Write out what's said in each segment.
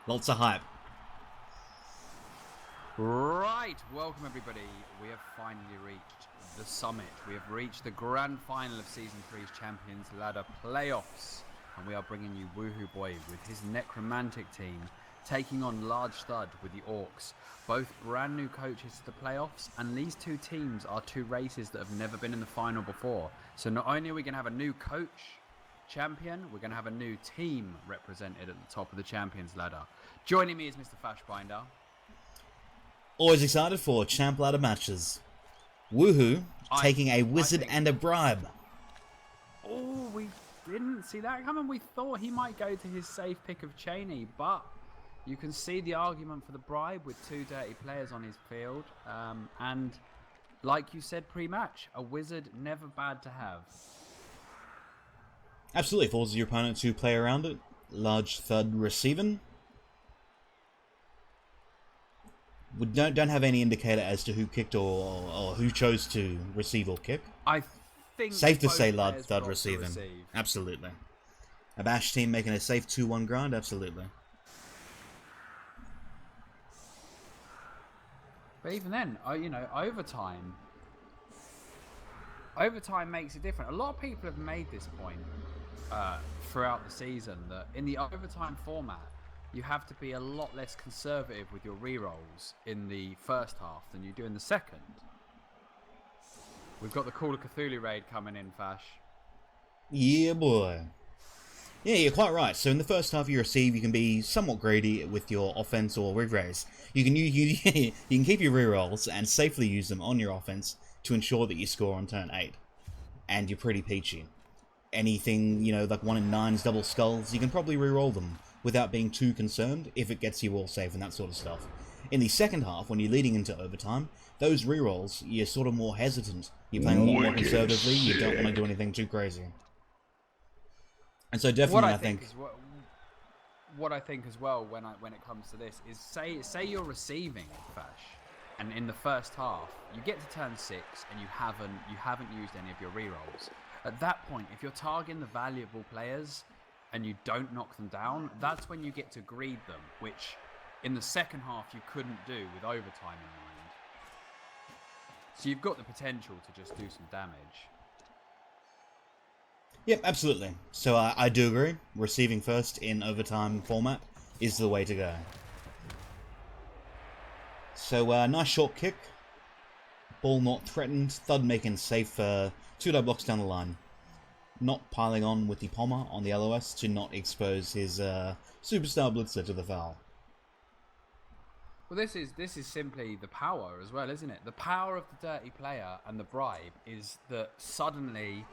Lots of hype. Right, welcome everybody. We have finally reached the summit. We have reached the grand final of Season 3's Champions Ladder Playoffs. And we are bringing you Woohooboy with his necromantic team, taking on Alargethud with the Orcs. Both brand new coaches to the playoffs, and these two teams are two races that have never been in the final before. So not only are we going to have a new coach champion, we're going to have a new team represented at the top of the Champions Ladder. Joining me is Mr. Fashbinder. Always excited for Champ Ladder matches. Woohoo taking a wizard and a bribe. Oh, we didn't see that coming. We thought he might go to his safe pick of Cheney, but you can see the argument for the bribe with two dirty players on his field. And like you said pre-match, a wizard never bad to have. Absolutely, forces your opponent to play around it. Alargethud receiving. We don't have any indicator as to who kicked or who chose to receive or kick. I think safe to say Alargethud receiving. Absolutely. A bash team making a safe 2-1 grind. Absolutely. But even then, you know, overtime makes it different. A lot of people have made this point throughout the season that in the overtime format, you have to be a lot less conservative with your rerolls in the first half than you do in the second. We've got the Call of Cthulhu raid coming in, Fash. Yeah, boy. Yeah, you're quite right. So in the first half you receive, you can be somewhat greedy with your offense or re-raise. You can you can keep your rerolls and safely use them on your offense to ensure that you score on turn 8. And you're pretty peachy. Anything, you know, like 1 in 9's double skulls, you can probably reroll them without being too concerned if it gets you all safe and that sort of stuff. In the second half, when you're leading into overtime, those rerolls, you're sort of more hesitant. You're playing a lot more conservatively, you don't want to do anything too crazy. And so definitely what I think as well when it comes to this is say you're receiving, Fash, and in the first half you get to turn 6 and you haven't used any of your rerolls. At that point, if you're targeting the valuable players and you don't knock them down, that's when you get to greed them, which in the second half you couldn't do with overtime in mind. So you've got the potential to just do some damage. Yep, absolutely. So I do agree. Receiving first in overtime format is the way to go. So nice short kick. Ball not threatened. Thud making safe 2-die blocks down the line. Not piling on with the Pommer on the LOS to not expose his superstar blitzer to the foul. Well, this is simply the power as well, isn't it? The power of the dirty player and the bribe is that suddenly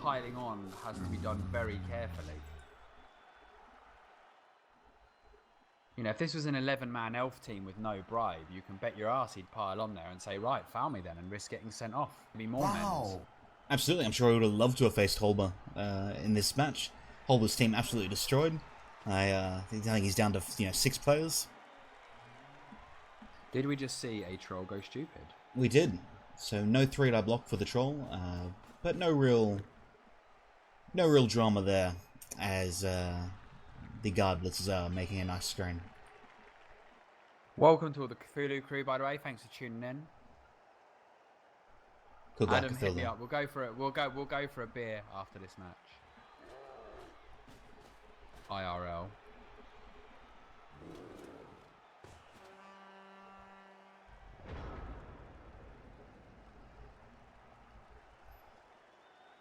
piling on has to be done very carefully. You know, if this was an 11-man elf team with no bribe, you can bet your ass he'd pile on there and say, right, foul me then, and risk getting sent off. Be more men. Absolutely, I'm sure he would have loved to have faced Holber in this match. Holber's team absolutely destroyed. I think he's down to 6 players. Did we just see a troll go stupid? We did. So no 3-die block for the troll, but no real drama there as the guard blitzers are making a nice screen. Welcome to all the Cthulhu crew, by the way. Thanks for tuning in. Good luck, Adam, Cthulhu. hit me up. We'll go for it. We'll go for a beer after this match. IRL.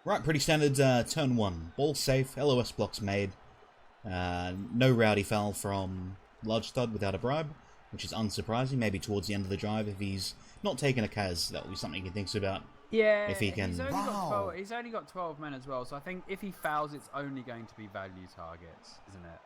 Right, pretty standard turn 1. Ball safe, LOS blocks made. No rowdy foul from Alargethud without a bribe, which is unsurprising. Maybe towards the end of the drive, if he's not taking a Kaz, that will be something he thinks about. Yeah, if he can. He's only got 12 men as well, so I think if he fouls, it's only going to be value targets, isn't it?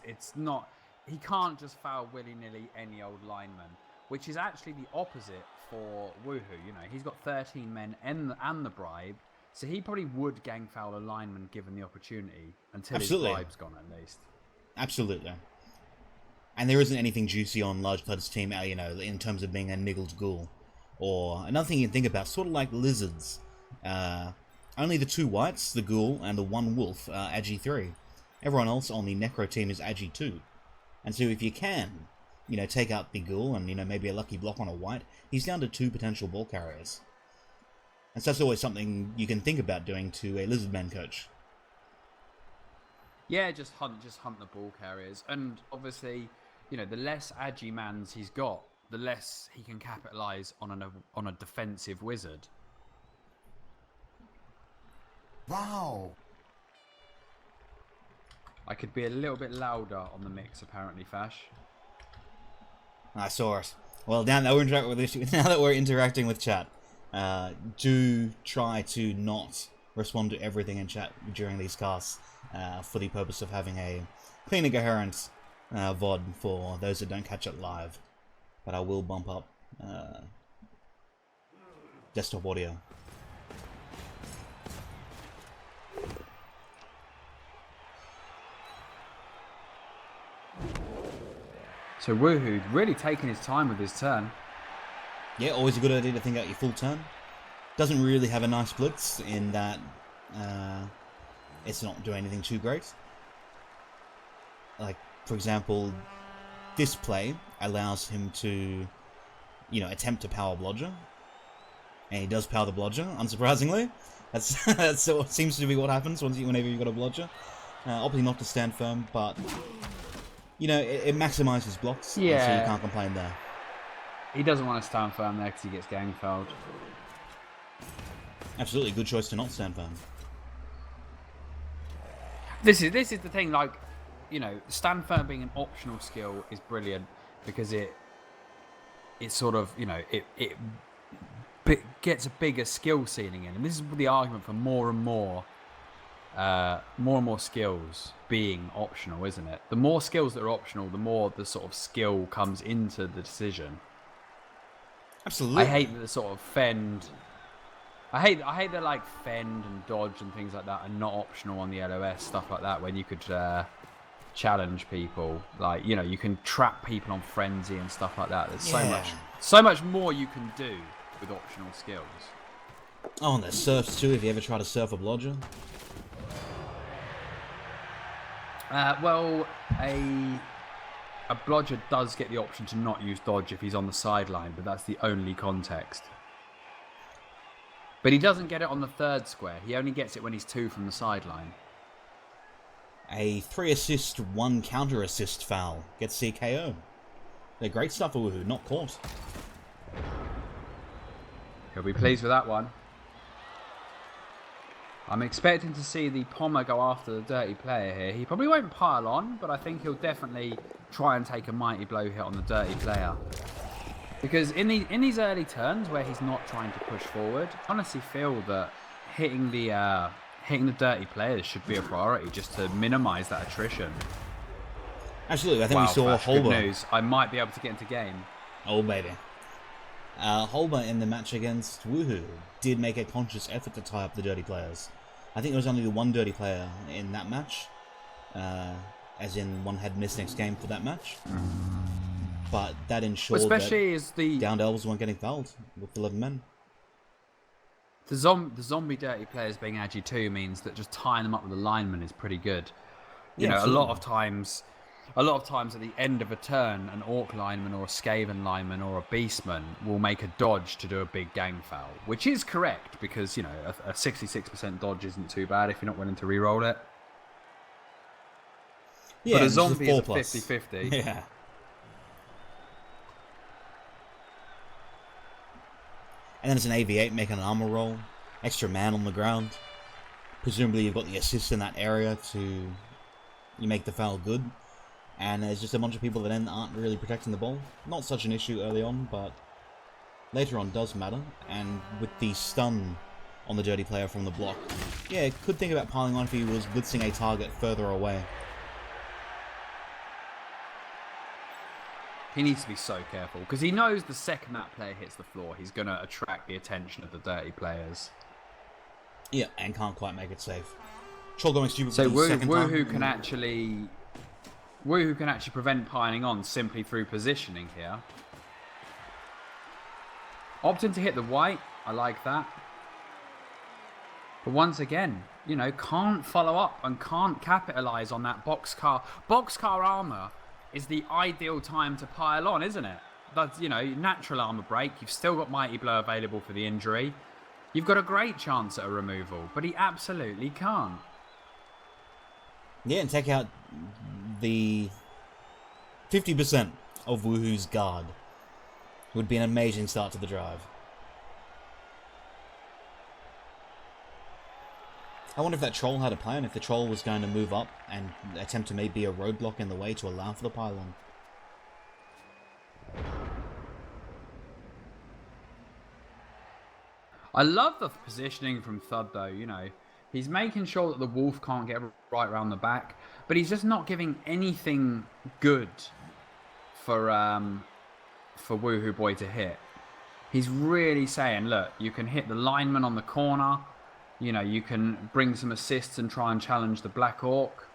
It's not. He can't just foul willy-nilly any old lineman, which is actually the opposite for Woohoo. You know, he's got 13 men and the bribe. So he probably would gang foul a lineman given the opportunity until his bribe's gone at least. Absolutely. And there isn't anything juicy on Alargethud's team, you know, in terms of being a niggled ghoul. Or another thing you can think about, sort of like lizards. Only the 2 whites, the ghoul, and the 1 wolf are Agi 3. Everyone else on the Necro team is Agi 2. And so if you can, take out the ghoul and, maybe a lucky block on a white, he's down to 2 potential ball carriers. And so that's always something you can think about doing to a Lizardman coach. Yeah, just hunt the ball carriers. And obviously, the less agi mans he's got, the less he can capitalise on a defensive wizard. Wow. I could be a little bit louder on the mix, apparently, Fash. I saw it. Well, now that we're interacting with chat, do try to not respond to everything in chat during these casts, for the purpose of having a clean and coherent VOD for those that don't catch it live. But I will bump up desktop audio. So Woohoo really taking his time with his turn. Yeah, always a good idea to think out your full turn. Doesn't really have a nice blitz in that it's not doing anything too great. Like, for example, this play allows him to, attempt to power Blodger. And he does power the Blodger, unsurprisingly. That's what seems to be what happens whenever you've got a Blodger. Opting not to stand firm, but, it maximizes blocks. Yeah. So you can't complain there. He doesn't want to stand firm there because he gets gang fouled. Absolutely, good choice to not stand firm. This is the thing, like, stand firm being an optional skill is brilliant because it sort of, it gets a bigger skill ceiling in, and this is the argument for more and more skills being optional, isn't it? The more skills that are optional, the more the sort of skill comes into the decision. Absolutely. I hate that the sort of fend. I hate that like fend and dodge and things like that are not optional on the LOS, stuff like that, when you could challenge people. Like, you can trap people on frenzy and stuff like that. There's so much more you can do with optional skills. Oh, and there's surfs too, if you ever try to surf a Blodger. Well, a Blodger does get the option to not use dodge if he's on the sideline, but that's the only context. But he doesn't get it on the third square. He only gets it when he's 2 from the sideline. A 3 assist, 1 counter assist foul gets CKO. They're great stuff for Woohoo, not caught. He'll be pleased with that one. I'm expecting to see the Pommer go after the dirty player here. He probably won't pile on, but I think he'll definitely try and take a mighty blow hit on the dirty player. Because in these early turns where he's not trying to push forward, I honestly feel that hitting the dirty players should be a priority just to minimise that attrition. Absolutely, I think we saw Good Holber. news. I might be able to get into game. Oh, baby. Holber in the match against Woohoo did make a conscious effort to tie up the dirty players. I think there was only the one dirty player in that match, as in one had missed next game for that match. But that ensured Especially that as the downed elves weren't getting fouled with 11 men. The zombie dirty players being agi too means that just tying them up with a lineman is pretty good. You know, absolutely. a lot of times at the end of a turn, an orc lineman or a Skaven lineman or a beastman will make a dodge to do a big gang foul, which is correct because, a 66% dodge isn't too bad if you're not willing to re-roll it. Yeah, but a it's zombie is a 4+. 50-50. Yeah. And then it's an AV8 making an armor roll. Extra man on the ground. Presumably you've got the assist in that area to make the foul good. And there's just a bunch of people that then aren't really protecting the ball. Not such an issue early on, but later on does matter. And with the stun on the dirty player from the block, yeah, could think about piling on if he was blitzing a target further away. He needs to be so careful because he knows the second that player hits the floor, he's going to attract the attention of the dirty players. Yeah, and can't quite make it safe. Troll going stupid So for the second time. Woohoo can actually prevent piling on simply through positioning here. Opting to hit the white, I like that. But once again, can't follow up and can't capitalise on that boxcar. Boxcar armour is the ideal time to pile on, isn't it? That's, you know, natural armor break. You've still got Mighty Blow available for the injury. You've got a great chance at a removal, but he absolutely can't. Yeah, and take out the 50% of Woohoo's guard. Would be an amazing start to the drive. I wonder if that troll had a plan, if the troll was going to move up and attempt to maybe be a roadblock in the way to allow for the pylon. I love the positioning from Thud, though. You know, he's making sure that the wolf can't get right around the back, but he's just not giving anything good for Woohooboy to hit. He's really saying, look, you can hit the lineman on the corner. You know, you can bring some assists and try and challenge the Black Orc.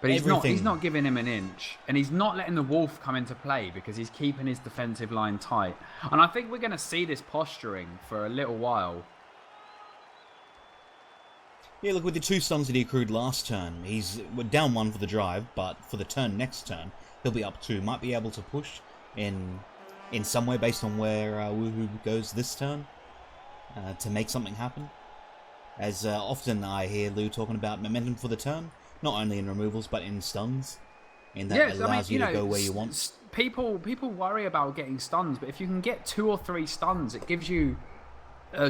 But he's not giving him an inch. And he's not letting the wolf come into play because he's keeping his defensive line tight. And I think we're going to see this posturing for a little while. Yeah, look, with the 2 stuns that he accrued last turn, he's down 1 for the drive, but for the turn next turn, he'll be up 2. Might be able to push in some way based on where Woohoo goes this turn to make something happen. As often I hear Lou talking about momentum for the turn, not only in removals but in stuns, and that allows you to go where you want. People worry about getting stuns, but if you can get 2 or 3 stuns, it gives you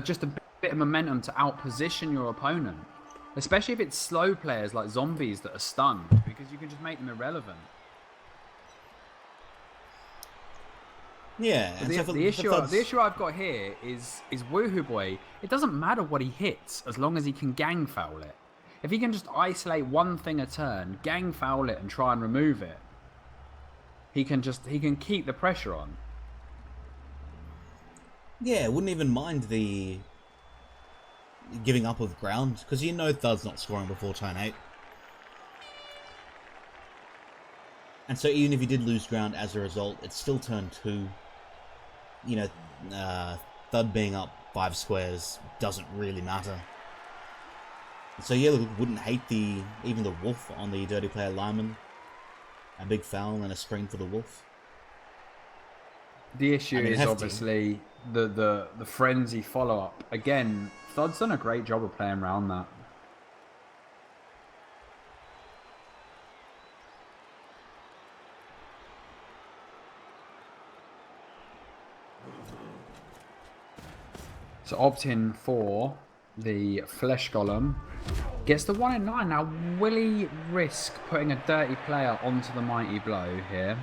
just a bit of momentum to outposition your opponent. Especially if it's slow players like zombies that are stunned, because you can just make them irrelevant. Yeah, and the issue I've got here is Woohooboy. It doesn't matter what he hits as long as he can gang foul it. If he can just isolate one thing a turn, gang foul it and try and remove it, he can keep the pressure on. Yeah, wouldn't even mind the giving up of ground, because you know Thud's not scoring before turn 8. And so even if you did lose ground as a result, it's still turn 2. You know, Thud being up 5 squares doesn't really matter. So yeah, look, wouldn't hate even the wolf on the dirty player lineman. A big foul and a screen for the wolf. The issue is hefty. Obviously the frenzy follow up. Again, Thud's done a great job of playing around that. So opt-in for the Flesh Golem. Gets the 1 in 9. Now, will he risk putting a dirty player onto the Mighty Blow here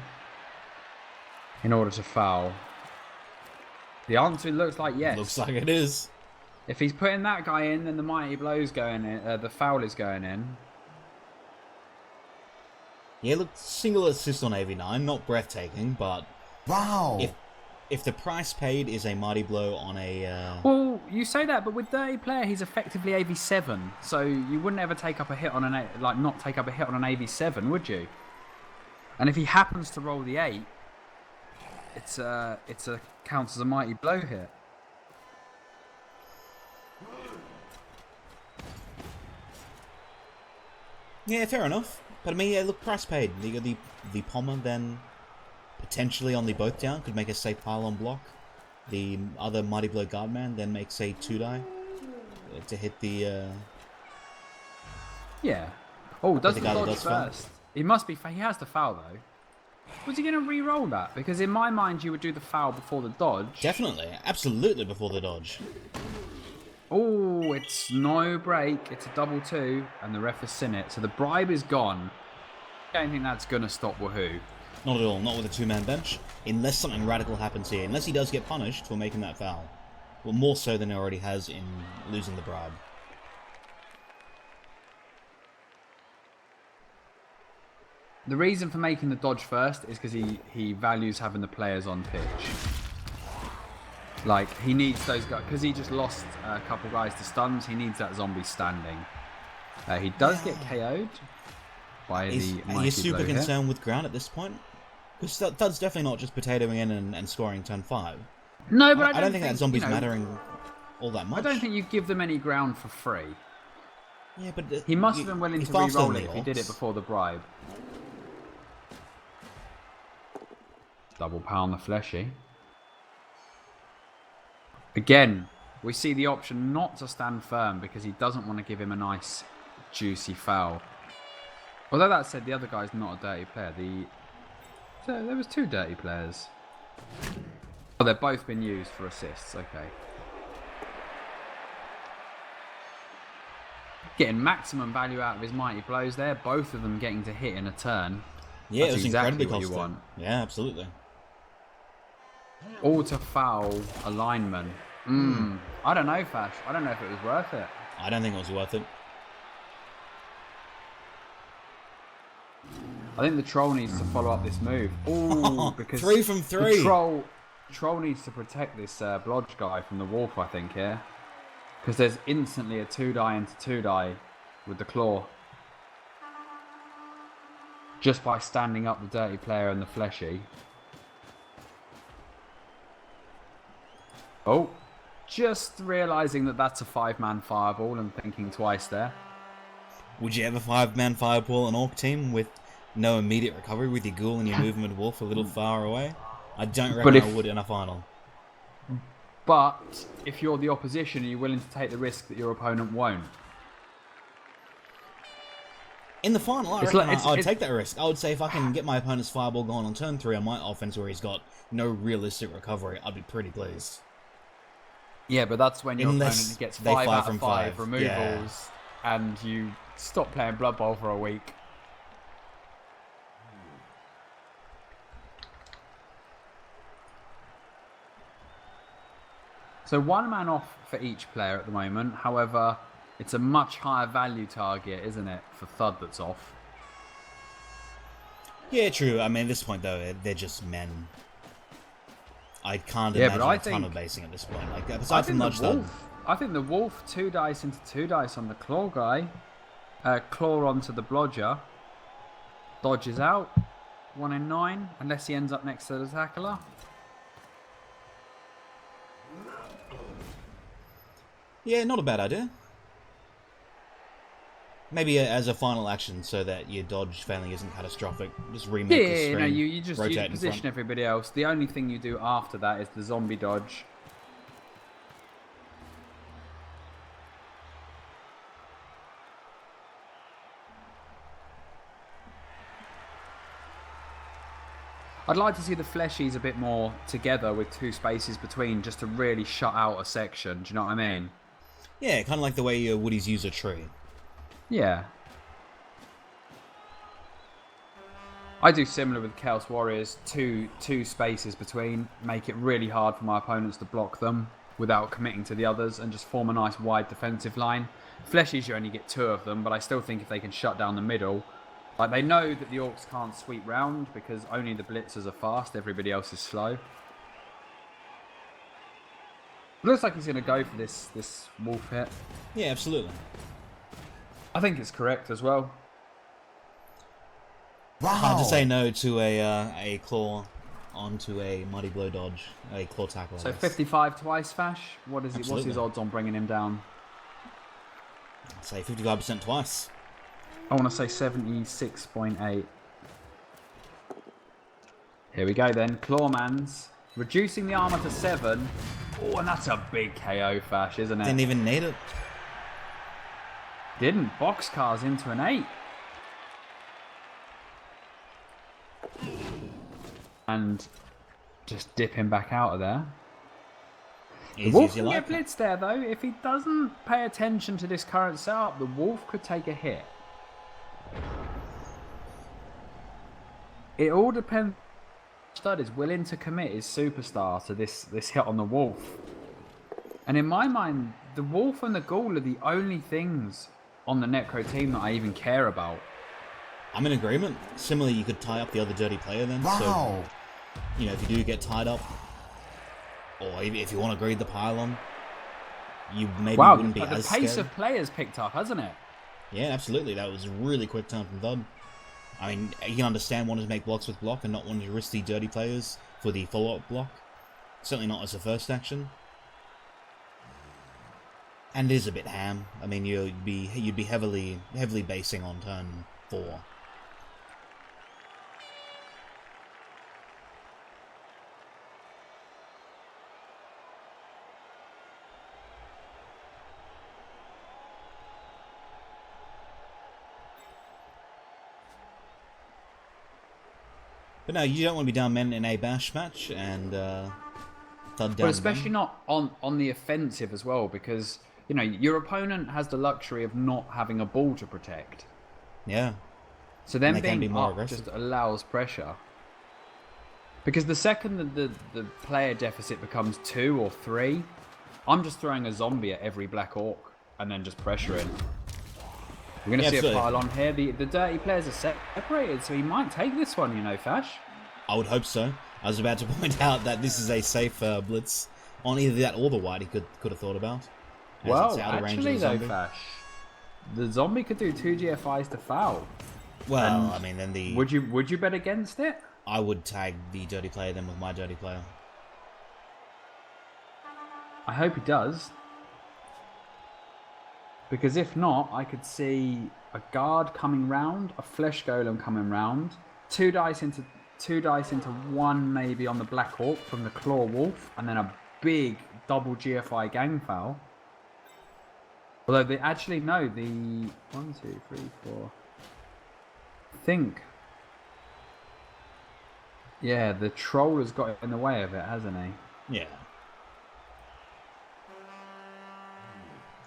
in order to foul? The answer looks like yes. Looks like it is. If he's putting that guy in, then the Mighty Blow's going in. The foul is going in. Yeah, look, single assist on AV9, not breathtaking, but Wow. If the price paid is a Mighty Blow on a... Well, you say that, but with dirty player, he's effectively AV7. So you wouldn't ever take up a hit on not take up a hit on an AV7, would you? And if he happens to roll the 8, it's a counts as a Mighty Blow hit. Yeah, fair enough. But I mean, yeah, look, price paid. You got the Pommer, then potentially on the both down could make a safe pylon block. The other Mighty Blow Guardman then makes a 2-die to hit the... Yeah. Oh, does the dodge first? Foul? He must be... He has the foul, though. Was he going to re-roll that? Because in my mind, you would do the foul before the dodge. Definitely. Absolutely before the dodge. Oh, it's no break. It's a double 2, and the ref has seen it. So the bribe is gone. I don't think that's going to stop Woohoo. Not at all. Not with a 2-man bench. Unless something radical happens here. Unless he does get punished for making that foul. Well, more so than he already has in losing the bribe. The reason for making the dodge first is because he values having the players on pitch. Like, he needs those guys, because he just lost a couple guys to stuns, he needs that zombie standing. He does get KO'd by the Mighty Blow. Are you super concerned with ground at this point? Because Thud's definitely not just potatoing in and scoring turn 5. No, but I don't think that zombie's mattering all that much. I don't think you give them any ground for free. Yeah, but he must have been willing to re-roll it if he did it before the bribe. Double pound the fleshy. Again, we see the option not to stand firm because he doesn't want to give him a nice, juicy foul. Although that said, the other guy's not a dirty player. So there was 2 dirty players. Oh, they've both been used for assists. Okay. Getting maximum value out of his mighty blows there. Both of them getting to hit in a turn. Yeah, That's it was exactly incredibly what you costly. want. Yeah, absolutely. All to foul a lineman. I don't know, Fash. I don't know if it was worth it. I don't think it was worth it. I think the troll needs to follow up this move. Ooh, because 3 from 3. The troll needs to protect this blodge guy from the wolf, I think, here. Because there's instantly a 2-die into 2-die with the claw. Just by standing up the dirty player and the fleshy. Oh, just realising that that's a 5-man fireball and thinking twice there. Would you ever 5-man fireball an orc team with no immediate recovery with your ghoul and your movement wolf a little far away? I don't reckon I would in a final. But if you're the opposition, are you willing to take the risk that your opponent won't? In the final, I would take that risk. I would say if I can get my opponent's fireball going on turn 3 on my offense where he's got no realistic recovery, I'd be pretty pleased. Yeah, but that's when your opponent gets 5 out of 5 removals and you stop playing Blood Bowl for a week. So 1 man off for each player at the moment. However, it's a much higher value target, isn't it, for Thud that's off? Yeah, true. I mean, at this point, though, they're just men. I can't imagine a ton of basing at this point. Like, aside from Nudge Thud. I think the Wolf 2 dice into 2 dice on the Claw guy. Claw onto the Blodger. Dodges out. 1 in 9, unless he ends up next to the Tackler. Yeah, not a bad idea. Maybe as a final action so that your dodge failing isn't catastrophic. Just remake the string, no, you just rotate position everybody else. The only thing you do after that is the zombie dodge. I'd like to see the fleshies a bit more together with 2 spaces between just to really shut out a section. Do you know what I mean? Yeah, kind of like the way Woodies use a tree. Yeah. I do similar with Chaos Warriors. Two spaces between. Make it really hard for my opponents to block them without committing to the others and just form a nice wide defensive line. Fleshies, you only get 2 of them, but I still think if they can shut down the middle... Like, they know that the Orcs can't sweep round because only the Blitzers are fast, everybody else is slow. Looks like he's going to go for this wolf hit. Yeah, absolutely. I think it's correct as well. Wow. Hard to say no to a claw onto a muddy blow dodge, a claw tackle. So 55 twice, Fash. What's Absolutely. his odds on bringing him down? I'd say 55% twice. I want to say 76.8. Here we go then. Clawmans. Reducing the armor to 7. Oh, and that's a big KO, Fash, isn't it? Didn't even need it. Didn't. Boxcars into an 8. And just dip him back out of there. The Wolf can get blitzed there, though. If he doesn't pay attention to this current setup, the Wolf could take a hit. It all depends. Stud is willing to commit his superstar to this hit on the Wolf. And in my mind, the Wolf and the Ghoul are the only things on the Necro team that I even care about. I'm in agreement. Similarly, you could tie up the other dirty player then. Wow. So, you know, if you do get tied up, or if you want to greed the pylon, you maybe wouldn't be as scared. The pace of players picked up, hasn't it? Yeah, absolutely. That was a really quick turn from Thud. I mean, you can understand wanting to make blocks with block and not wanting to risk the dirty players for the follow-up block. Certainly not as a first action. And it is a bit ham. I mean, you'd be heavily basing on turn 4. But no, you don't want to be down men in a bash match and thud down. But especially not on the offensive as well, because you know your opponent has the luxury of not having a ball to protect. Yeah. So them And they can being be more up aggressive. just allows pressure. Because the second that the player deficit becomes 2 or 3, I'm just throwing a zombie at every Black Orc and then just pressuring. We're going to see absolutely. a pile on here. The dirty players are separated, so he might take this one, you know, Fash. I would hope so. I was about to point out that this is a safe blitz on either that or the white he could have thought about. As Well, it's out of range of actually the though, zombie. Fash, the zombie could do 2 GFIs to foul. Well, And I mean, then the Would you bet against it? I would tag the dirty player then with my dirty player. I hope he does. Because if not, I could see a guard coming round, a flesh golem coming round, 2 dice into 1 maybe on the Black Orc from the Claw Wolf, and then a big double GFI gang foul. Although they actually know the 1, 2, 3, 4. I think. Yeah, the troll has got in the way of it, hasn't he? Yeah.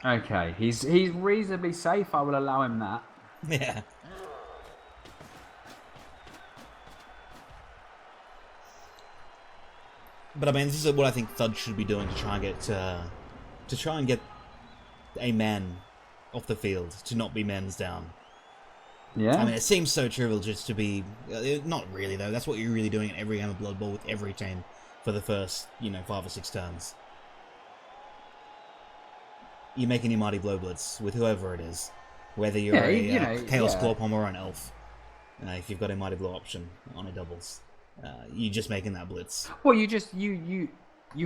Okay, he's reasonably safe. I will allow him that. Yeah. But I mean, this is what I think Thud should be doing to try and get a man off the field, to not be men's down. Yeah. I mean, it seems so trivial just to be... not really, though. That's what you're really doing in every game of Blood Bowl with every team for the first, 5 or 6 turns. You're making your Mighty Blow Blitz with whoever it is. Whether you're Chaos Clawpalm or an Elf. If you've got a Mighty Blow option on a doubles. You're just making that blitz. Well, you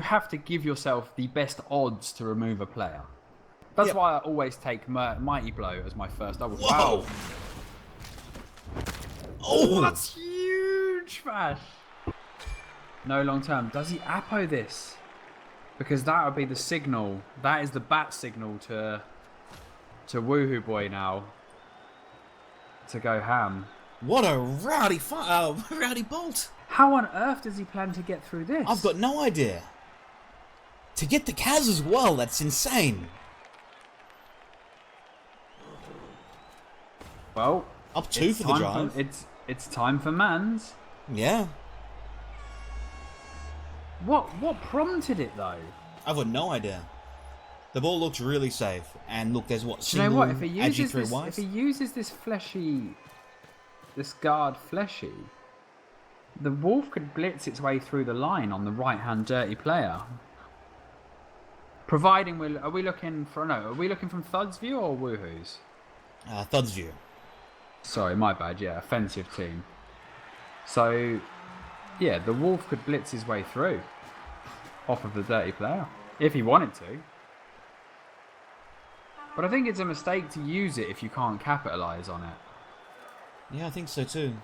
have to give yourself the best odds to remove a player. That's why I always take Mighty Blow as my first double. Whoa! Wow. Oh! That's huge, Fash. No long term. Does he Apo this? Because that would be the signal. That is the bat signal to Woohooboy now. To go ham. What a rowdy bolt! How on earth does he plan to get through this? I've got no idea. To get the Kaz as well, that's insane. Well, Up 2 for the drive. It's time for Mans. Yeah. What prompted it though? I've got no idea. The ball looks really safe. And look, there's what? Do you know what? If he uses uses this guard fleshy, the wolf could blitz its way through the line on the right-hand dirty player. Providing are we looking from Thud's view or Woohoo's? Thud's view. Sorry, my bad. Yeah, offensive team. So, yeah, the wolf could blitz his way through off of the dirty player if he wanted to. But I think it's a mistake to use it if you can't capitalize on it. Yeah, I think so too.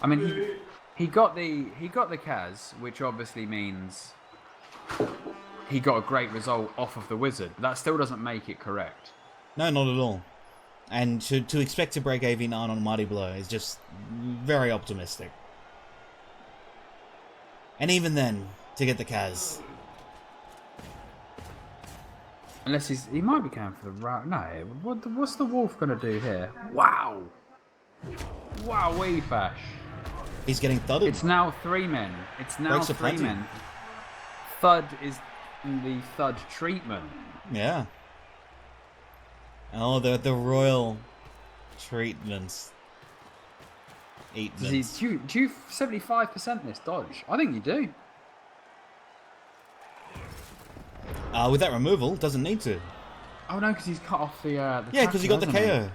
I mean, he got the Kaz, which obviously means he got a great result off of the wizard. That still doesn't make it correct. No, not at all. And to expect to break AV9 on a Mighty Blow is just very optimistic. And even then, to get the Kaz. Unless he might be going for the route. No, what's the wolf going to do here? Wow! Wow, Fash. He's getting thudded. It's now 3 men. It's now Breaks 3 men. Thud is the Thud treatment. Yeah. Oh, the royal treatments. Do you 75% this dodge? I think you do. With that removal, doesn't need to. Oh no, because he's cut off the Yeah, because he got the KO.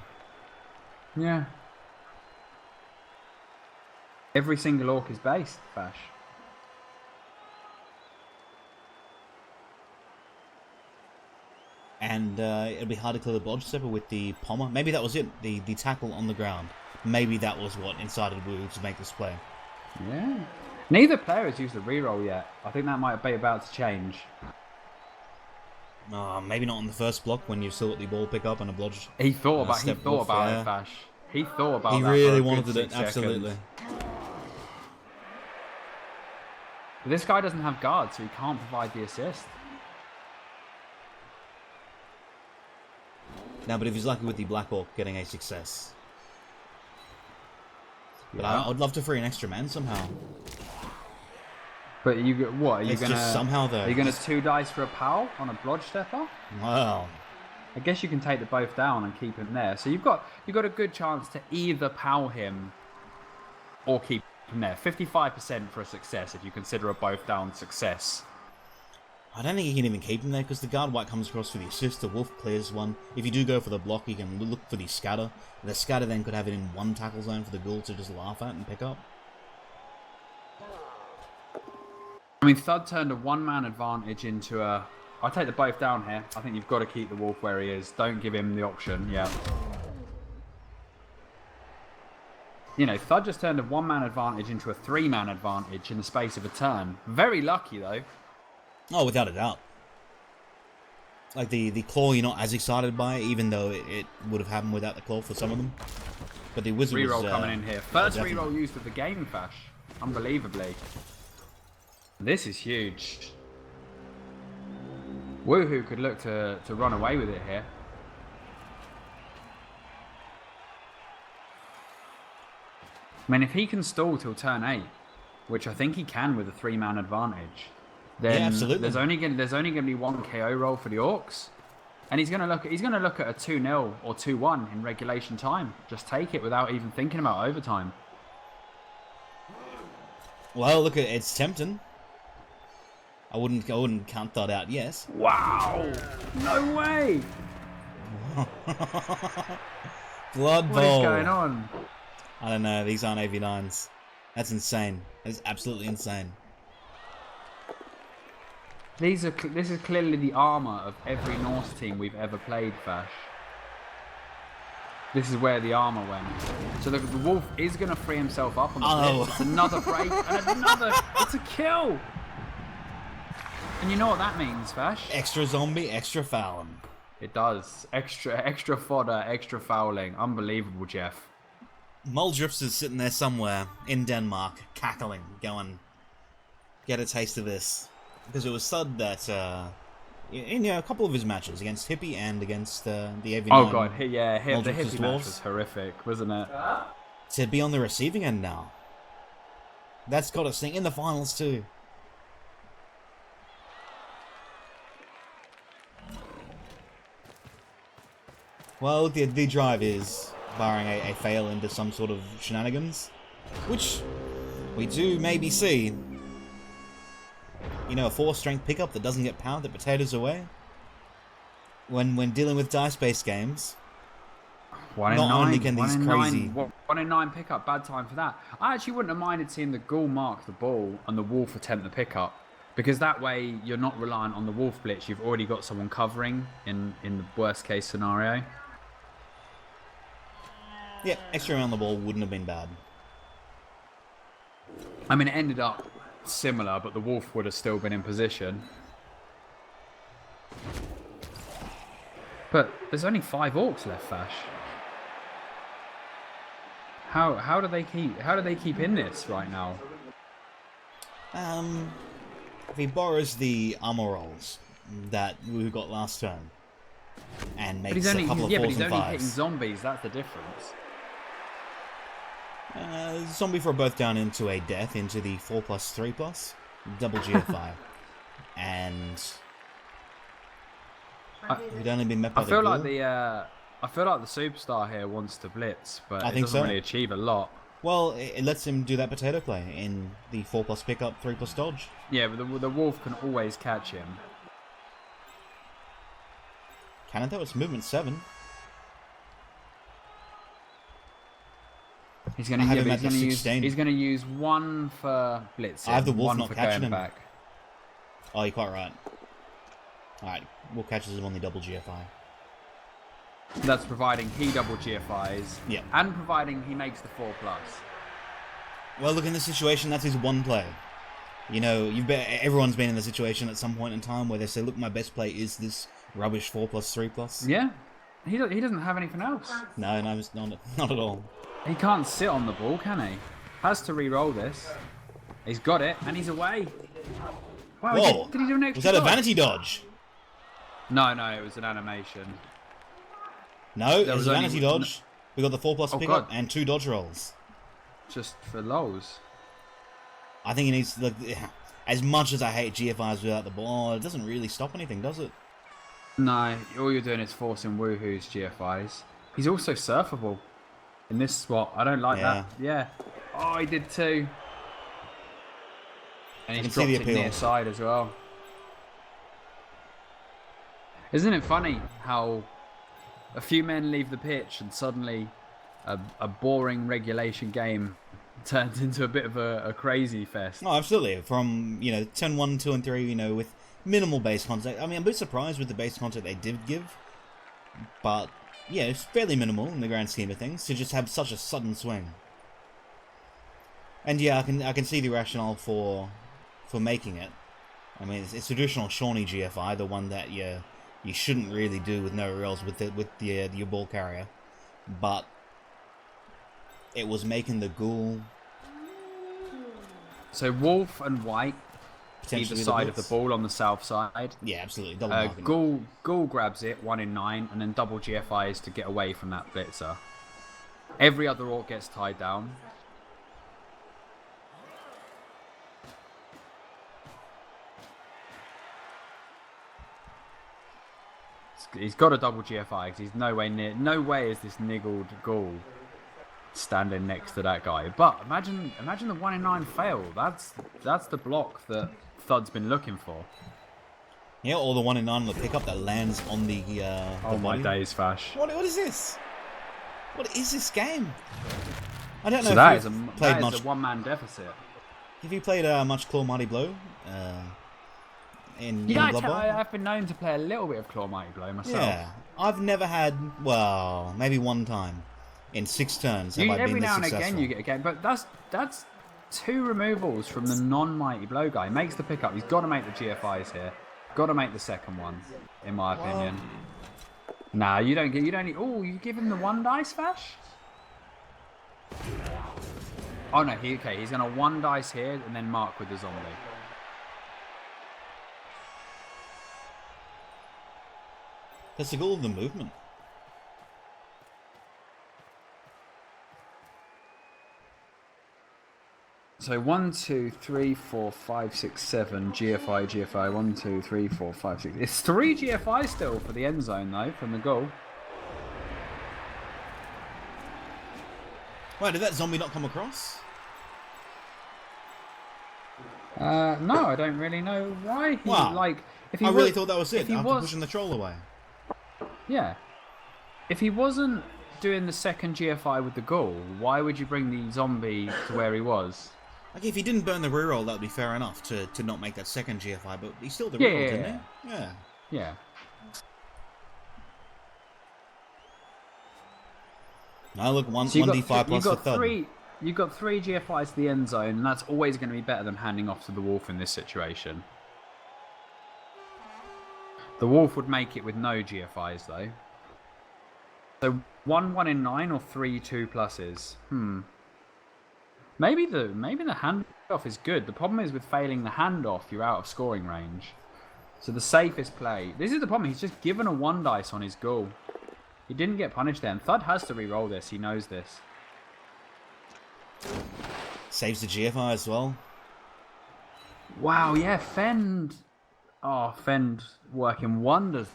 Yeah. Every single orc is based, Bash. And it'll be hard to clear the Blodge Stepper with the Pommer. Maybe that was it, the tackle on the ground. Maybe that was what incited Woo to make this play. Yeah. Neither player has used the reroll yet. I think that might be about to change. Maybe not on the first block when you still got the ball pick up and a Blodge. He thought about yeah. it, Bash. He thought about that. He really wanted it, absolutely. He really wanted it, absolutely. For a good 6 seconds. He really wanted it, absolutely. But this guy doesn't have guard, so he can't provide the assist. No, but if he's lucky with the Black Hawk getting a success. But Yeah. I'd love to free an extra man somehow. But what? Are you It's gonna just somehow though. Are you gonna 2 dice for a pal on a Blodge Stepper? Well, I guess you can take the both down and keep him there. So you've got a good chance to either pal him or keep him there. 55% for a success if you consider a both down success. I don't think you can even keep him there because the guard white comes across for the assist. The wolf clears one. If you do go for the block, you can look for the scatter. The scatter then could have it in one tackle zone for the ghoul to just laugh at and pick up. I mean, Thud turned a 1-man advantage into a... I'll take the both down here. I think you've got to keep the wolf where he is. Don't give him the option, yeah. You know, Thud just turned a 1-man advantage into a 3-man advantage in the space of a turn. Very lucky, though. Oh, without a doubt. Like, the claw you're not as excited by, even though it would have happened without the claw for some of them. But the wizard Reroll was... coming in here. First definitely. reroll used of the game, Fash. Unbelievably. This is huge. Woohoo could look to run away with it here. I mean, if he can stall till turn 8, which I think he can with a 3-man advantage, then Yeah, absolutely. there's only gonna be 1 KO roll for the Orcs, and he's gonna look at a 2-0 or 2-1 in regulation time. Just take it without even thinking about overtime. Well, look, it's tempting. I wouldn't count that out, yes. Wow! No way! Blood What Bowl. is going on? I don't know, these aren't AV9s. That's insane. That's absolutely insane. This is clearly the armor of every Norse team we've ever played, Fash. This is where the armor went. So the wolf is going to free himself up on the blitz. It's another break and another. It's a kill. And you know what that means, Fash? Extra zombie, extra fouling. It does. Extra fodder, extra fouling. Unbelievable, Jeff. Muldrips is sitting there somewhere in Denmark, cackling, going, get a taste of this. Because it was said that in a couple of his matches, against Hippie and against the AV9... Oh god, yeah, the Muldrips' Hippie match Wolves, was horrific, wasn't it? to be on the receiving end now. That's got us in the finals too. Well, the drive is, barring a fail into some sort of shenanigans, which we do maybe see. You know, a 4-strength pickup that doesn't get powered, that potatoes away. When dealing with dice-based games, 1 in not 9. only can these 1 in 9 pickup, bad time for that. I actually wouldn't have minded seeing the ghoul mark the ball and the wolf attempt the pickup. Because that way, you're not reliant on the wolf blitz. You've already got someone covering in the worst case scenario. yeah, extra around the ball wouldn't have been bad. I mean, it ended up similar, but the wolf would have still been in position. But there's only 5 orcs left, Fash. How do they keep in this right now? If he borrows the armor rolls that we got last turn, and makes a couple of 4s and 5s. But he's only hitting zombies. That's the difference. Zombie for a both down into a death into the 4+3+, double GFI, and we'd only been met by I feel the like ghoul. I feel like the superstar here wants to blitz, but I it think doesn't so. really achieve a lot. Well, it lets him do that potato play in the 4+ pickup, 3+ dodge. Yeah, but the wolf can always catch him. Cannon though, it's movement 7. He's gonna, I have yeah, him but at he's the gonna 16. he's gonna use 1 for blitzing, I have the wolf 1 not for catching going him. back. Oh, you're quite right. Alright, Wolf catches him on the double GFI. That's providing he double GFIs, Yeah. and providing he makes the 4+. Well, look, in this situation, that's his one play. You know, everyone's been in the situation at some point in time where they say, look, my best play is this rubbish 4+3+. Yeah, he doesn't have anything else. No, not at all. He can't sit on the ball, can he? Has to re-roll this. He's got it, and he's away. Wow, Whoa! did he do an extra Was that a dodge? vanity dodge? No, it was an animation. No, There it was was a only- vanity dodge. We got the 4+ Oh, pickup God. and 2 dodge rolls. Just for lols. I think he needs to look. As much as I hate GFIs without the ball, it doesn't really stop anything, does it? No, all you're doing is forcing Woohoo's GFIs. He's also surfable in this spot. I don't like that. Yeah. Oh, he did too. And I he's can see dropped the it appeal. near side as well. Isn't it funny how a few men leave the pitch and suddenly a boring regulation game turns into a bit of a crazy fest? No, absolutely. From, turn 1, 2, and 3, with minimal base contact. I mean, I'm a bit surprised with the base contact they did give. But, yeah, it's fairly minimal in the grand scheme of things to just have such a sudden swing. And yeah, I can see the rationale for making it. I mean, it's traditional Shawnee GFI, the one that you shouldn't really do with no rails with your ball carrier. But it was making the ghoul. So Wolf and White, either Potentially side the of the blitz. ball on the south side. Yeah, absolutely. Double marking. Ghoul grabs it, 1 in 9, and then double GFIs to get away from that blitzer. Every other orc gets tied down. He's got a double GFI because he's no way is this niggled ghoul standing next to that guy. But imagine the 1 in 9 fail. That's the block that Thud's been looking for. Yeah, or the 1 in 9 on the pickup that lands on the Oh my body. days, Fash. What is this? What is this game? I don't know So that if is a you've played much. one-man deficit. Have you played much Claw Mighty Blow? In Yeah, Blood Bowl? I've been known to play a little bit of Claw Mighty Blow myself. Yeah, I've never had. Well, maybe one time in 6 turns have I been Every this now and successful. again you get a game, but that's 2 removals from the non-Mighty Blow guy. He makes the pickup. He's got to make the GFIs here. Got to make the second one, in my opinion. Nah, you don't get. Oh, you give him the 1 dice, Fash? Oh no, he's gonna 1 dice here and then mark with the zombie. That's the goal of the movement. So 1, 2, 3, 4, 5, 6, 7 GFI. 1, 2, 3, 4, 5, 6. It's 3 GFI still for the end zone though from the goal. Wait, did that zombie not come across? No, I don't really know why. He, Wow. if he I really was- thought that was it. if he After was- pushing the troll away. Yeah. If he wasn't doing the second GFI with the goal, why would you bring the zombie to where he was? Like, if he didn't burn the reroll, that would be fair enough to not make that second GFI, but he still did Yeah, reroll, yeah, didn't he? Yeah. Yeah. No, look, one So D5 plus the third. You've got 3 GFIs to the end zone, and that's always going to be better than handing off to the Wolf in this situation. The Wolf would make it with no GFIs though. So 1 in 9 or 3 2 pluses. Maybe the handoff is good. The problem is with failing the handoff, you're out of scoring range. So the safest play. This is the problem. He's just given a 1 dice on his goal. He didn't get punished then. Thud has to re-roll this. He knows this. Saves the GFI as well. Wow, yeah, Fend. Oh, Fend working wonders.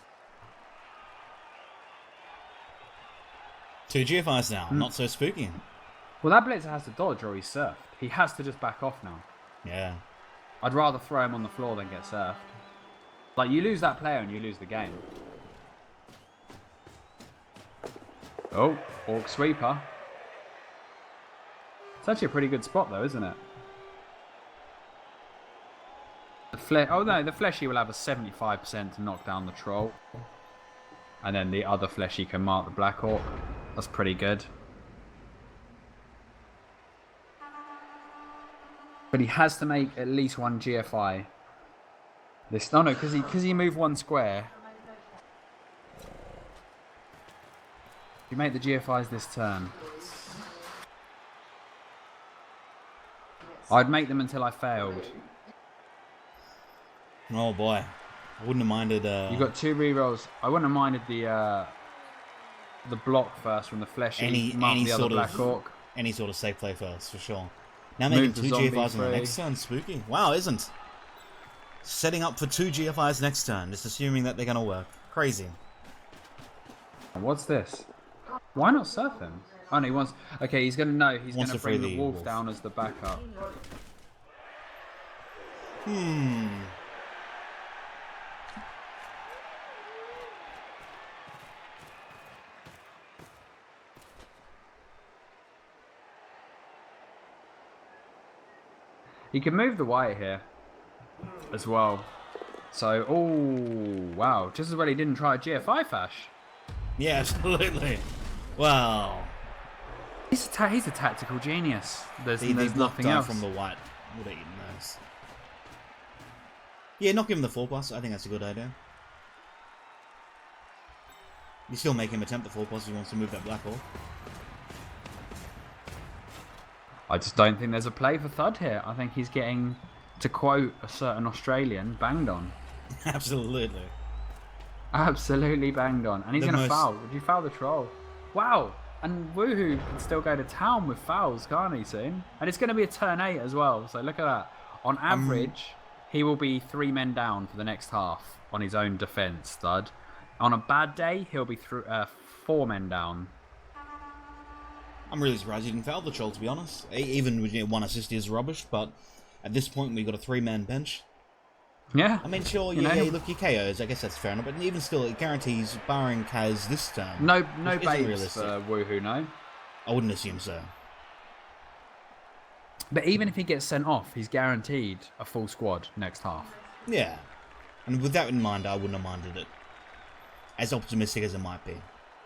2 GFIs now. Not so spooky. Well, that blitzer has to dodge or he's surfed. He has to just back off now. Yeah. I'd rather throw him on the floor than get surfed. Like, you lose that player and you lose the game. Oh, Orc Sweeper. It's actually a pretty good spot though, isn't it? The fleshy will have a 75% to knock down the troll. And then the other fleshy can mark the Black Orc. That's pretty good. But he has to make at least 1 GFI. Because he moved 1 square. You make the GFIs this turn. I'd make them until I failed. Oh boy, I wouldn't have minded. You got 2 rerolls. I wouldn't have minded the block first from the fleshy. any the other sort Black of Orc. any sort of safe play first for sure. Now Move making the 2 zombie GFIs on the free. next turn, spooky. Wow, isn't setting up for 2 GFIs next turn, just assuming that they're gonna work. Crazy. What's this? Why not surf him? Oh no, he wants. Okay, he's gonna know. He's Wants gonna to free bring the the wolf wolf. down as the backup. He can move the white here as well. So, oh wow! Just as well he didn't try a GFI fash. Yeah, absolutely. Wow. He's a tactical genius. There's The block nothing die else. from the white would have eaten those. Yeah, not give him the 4+. I think that's a good idea. You still make him attempt the 4+ if he wants to move that Black Orc. I just don't think there's a play for Thud here. I think he's getting, to quote a certain Australian, banged on. Absolutely. Absolutely banged on. And he's The going to most- foul. Would you foul the troll? Wow. And Woohoo can still go to town with fouls, can't he, soon? And it's going to be a turn 8 as well. So look at that. On average, he will be 3 men down for the next half on his own defence, Thud. On a bad day, he'll be 4 men down. I'm really surprised he didn't foul the troll, to be honest. Even with 1 assist is rubbish, but at this point we've got a 3-man bench. Yeah. I mean, sure, You yeah, know. look, your KOs, I guess that's fair enough, but even still, it guarantees, barring Kaz this turn. No which isn't babes realistic. for Woohoo, no. I wouldn't assume so. But even if he gets sent off, he's guaranteed a full squad next half. Yeah. And with that in mind, I wouldn't have minded it. As optimistic as it might be.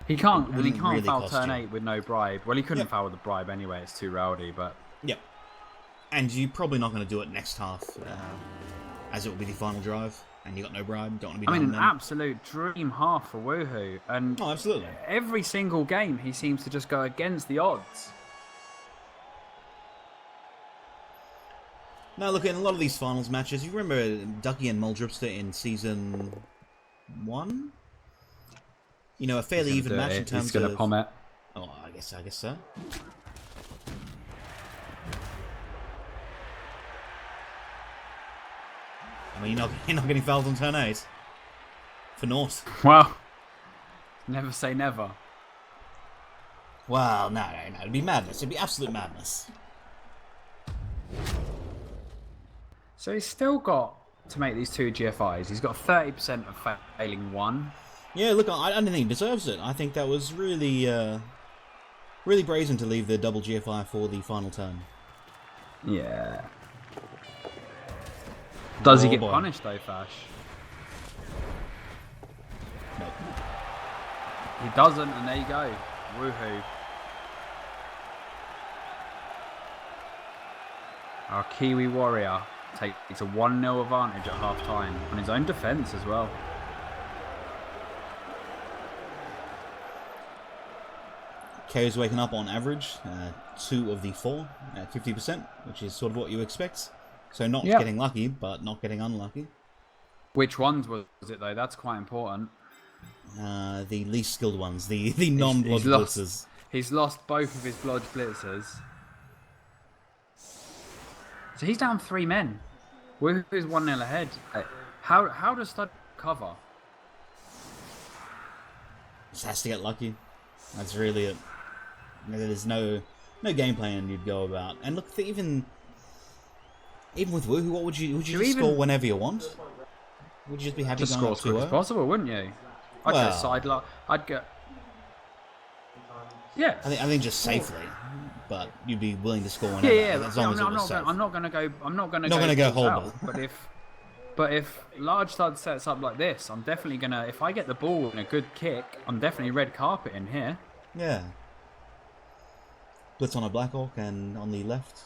He can't wouldn't really foul cost turn you. 8 with no bribe. Well, he couldn't Yep. foul with the bribe anyway. It's too rowdy, but... Yep. And you're probably not going to do it next half, as it will be the final drive, and you got no bribe, don't want to be I mean, down an then. absolute dream half for Woohoo. And Oh, absolutely. every single game, he seems to just go against the odds. Now, look, in a lot of these finals matches, you remember Ducky and Muldripster in Season 1? You know, a fairly even match in terms He's going of... to palm it. Oh, I guess so. I mean, you're not getting fouled on turn 8. For North. Well, never say never. Wow, no. It'd be madness. It'd be absolute madness. So he's still got to make these 2 GFIs. He's got 30% of failing 1. Yeah, look, I don't think he deserves it. I think that was really, really brazen to leave the double GFI for the final turn. Yeah. Does he Oh, get boy. punished though, Fash? Nope. He doesn't, and there you go. Woohoo. Our Kiwi warrior takes a 1-0 advantage at half time on his own defence as well. KO's waking up on average, 2 of the 4 at 50%, which is sort of what you expect. So not Yeah. getting lucky, but not getting unlucky. Which ones was it though? That's quite important. The least skilled ones, the non-blood blitzers. He's lost both of his blood blitzers. So he's down 3 men. Woohoo's 1-0 ahead. How does Stud cover? Just has to get lucky. That's really it. There's no game plan you'd go about. And look, even with Woohoo, what would you just score whenever you want? Would you just be happy Just going score up as quick as 2-0? possible, wouldn't you? I'd Well- go sideline. I'd go. Yeah. I think just safely, but you'd be willing to score Yeah, whenever, yeah. as long as it was safe. I'm not gonna go. I'm not gonna Not go. gonna go full whole out, ball. But if large Thud sets up like this, I'm definitely gonna. If I get the ball in a good kick, I'm definitely red carpet in here. Yeah. Blitz on a Black Orc and on the left.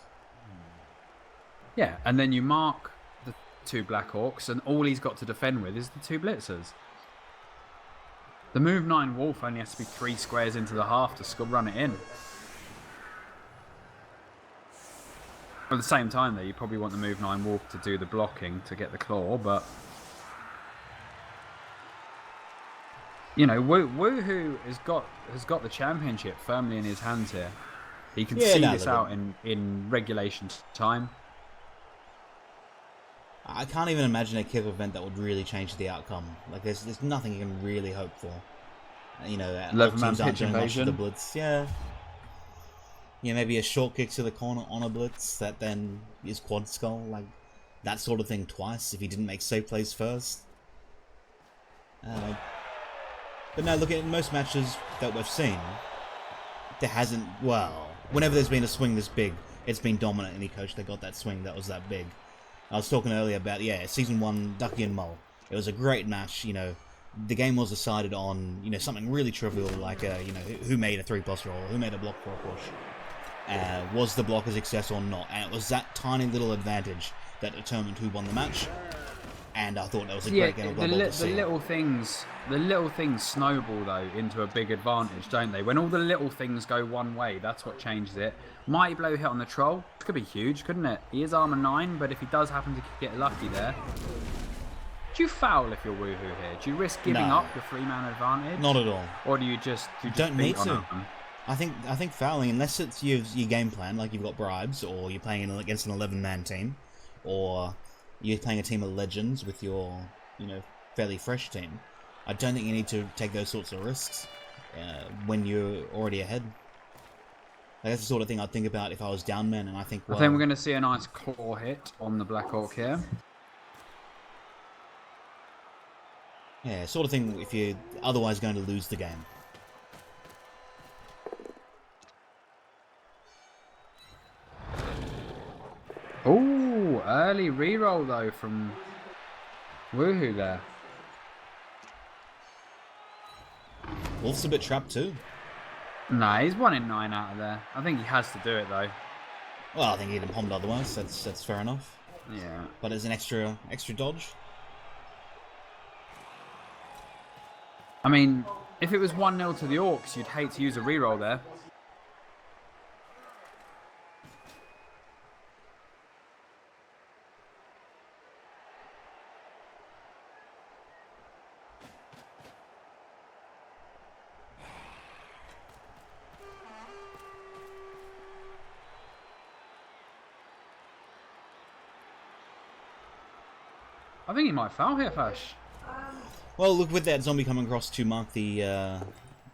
Yeah, and then you mark the 2 Black Orcs, and all he's got to defend with is the 2 blitzers. The move 9 Wolf only has to be 3 squares into the half to run it in. At the same time, though, you probably want the move 9 Wolf to do the blocking to get the claw, but you know, Woohoo has got the championship firmly in his hands here. He can see this out in regulation time. I can't even imagine a kick event that would really change the outcome. Like, there's nothing you can really hope for. You know, 11-man teams aren't pitch doing much of the invasion. blitz. Yeah. Yeah, maybe a short kick to the corner on a blitz that then is quad skull, like that sort of thing twice if he didn't make safe plays first. But now, look at most matches that we've seen, there hasn't, well, whenever there's been a swing this big, it's been dominant any coach that got that swing that was that big. I was talking earlier about, yeah, Season 1, Ducky and Mull. It was a great match, you know. The game was decided on, you know, something really trivial like, you know, who made a 3+ roll, who made a block for a push. Was the block a success or not? And it was that tiny little advantage that determined who won the match. And I thought that was a great game of Blood Bowl to see. The little things snowball though into a big advantage, don't they? When all the little things go one way, that's what changes it. Mighty blow hit on the troll could be huge, couldn't it? He is armor 9, but if he does happen to get lucky there, do you foul if you're Woohoo here? Do you risk giving up the 3-man advantage? Not at all. Or do you just don't need to. Him? I think fouling, unless it's your game plan, like you've got bribes, or you're playing against an 11-man team, or you're playing a team of legends with your, you know, fairly fresh team. I don't think you need to take those sorts of risks when you're already ahead. Like, that's the sort of thing I'd think about if I was down men, and I think, well, I think we're going to see a nice claw hit on the Black Hawk here. Yeah, sort of thing if you're otherwise going to lose the game. Oh, early reroll though from Woohoo there. Wolf's a bit trapped too. Nah, he's 1 in 9 out of there. I think he has to do it though. Well, I think he'd have bombed otherwise. That's fair enough. Yeah. But as an extra dodge. I mean, if it was 1-0 to the Orcs, you'd hate to use a reroll there. I think he might foul here, Fash. Well, look, with that zombie coming across to mark the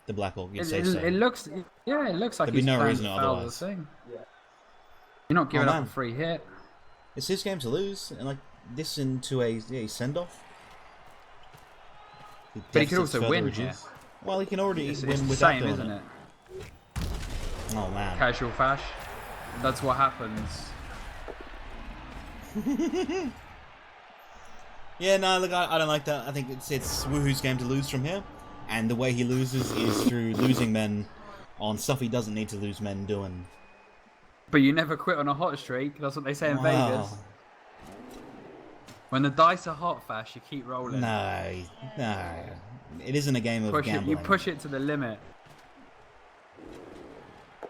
Black Hawk, you'd say so. It looks like he's no trying reason to foul the otherwise. thing. You're not giving up a free hit. It's his game to lose, and like this into a send-off. But he could also win here. Well, he can already It's win the without same, doing isn't it. it? Oh man. Casual Fash. That's what happens. Yeah, no, look, I don't like that. I think it's Woohoo's game to lose from here, and the way he loses is through losing men on stuff he doesn't need to lose men doing. But you never quit on a hot streak. That's what they say in Vegas. When the dice are hot, Fash, you keep rolling. No. It isn't a game of gambling. You push it to the limit.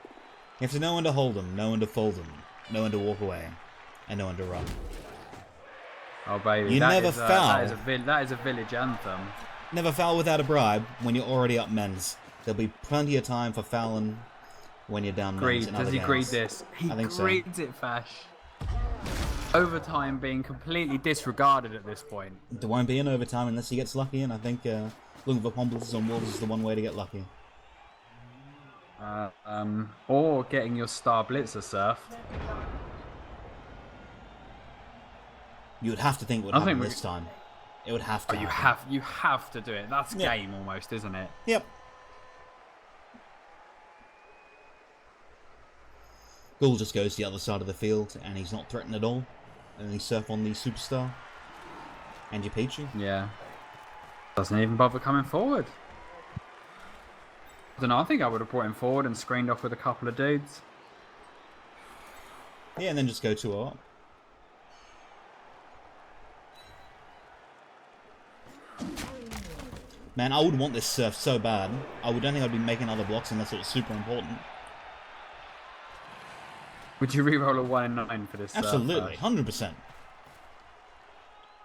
You have to know when to hold them, know when to fold them, know when to walk away, and know when to run. Oh baby, You never foul. That is a village anthem. Never foul without a bribe when you're already up men's. There'll be plenty of time for fouling when you're down men's. Does he greed this? He greeds it, Fash. Overtime being completely disregarded at this point. There won't be an overtime unless he gets lucky, and I think looking for Pombles on Wolves is the one way to get lucky. Or getting your Star Blitzer surfed. You would have to think it would happen this time. It would have to. You have to do it. That's game almost, isn't it? Yep. Ghoul just goes to the other side of the field, and he's not threatened at all. And he surf on the Superstar. And your Pichu. Yeah. Doesn't even bother coming forward. I don't know, I think I would have brought him forward and screened off with a couple of dudes. Yeah, and then just go 2-0 up. Man, I would want this surf so bad. I don't think I'd be making other blocks unless it was super important. Would you re-roll a 1 in 9 for this? Absolutely, 100%.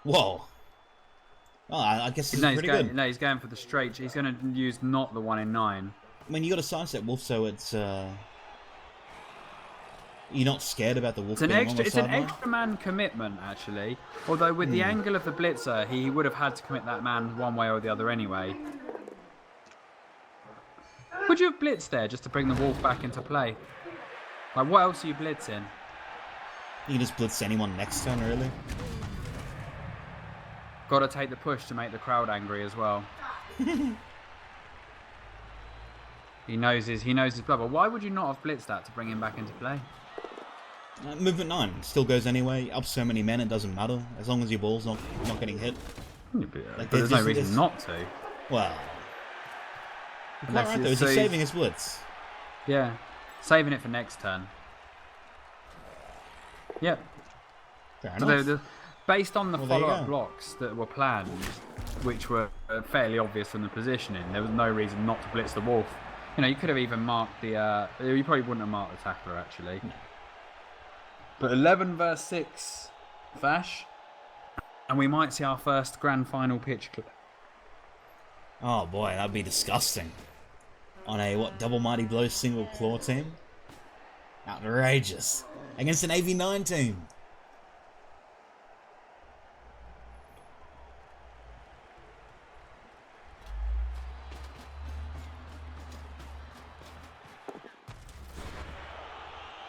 Whoa. Oh, I guess this is pretty good. No, he's going for the straight. He's going to use not the 1 in 9. I mean, you got a sidestep wolf, so it's you're not scared about the wolf being on the It's sideline? an extra man commitment, actually. Although with the angle of the blitzer, he would have had to commit that man one way or the other anyway. Would you have blitzed there just to bring the wolf back into play? Like, what else are you blitzing? You can just blitz anyone next turn, really. Got to take the push to make the crowd angry as well. He knows his blood. But why would you not have blitzed that to bring him back into play? Movement 9 still goes anyway. Up so many men, it doesn't matter as long as your ball's not getting hit. But there's no reason not to. Well, quite right though. Is he saving his blitz? Yeah, saving it for next turn. Yep. Fair So enough. based on the Well, there you follow-up go. blocks that were planned, which were fairly obvious from the positioning, there was no reason not to blitz the wolf. You know, you could have even marked the. You probably wouldn't have marked the tackler actually. No. But 11 versus 6, Vash, and we might see our first grand final pitch clip. Oh boy, that'd be disgusting. On a double mighty blow single claw team? Outrageous. Against an AV9 team.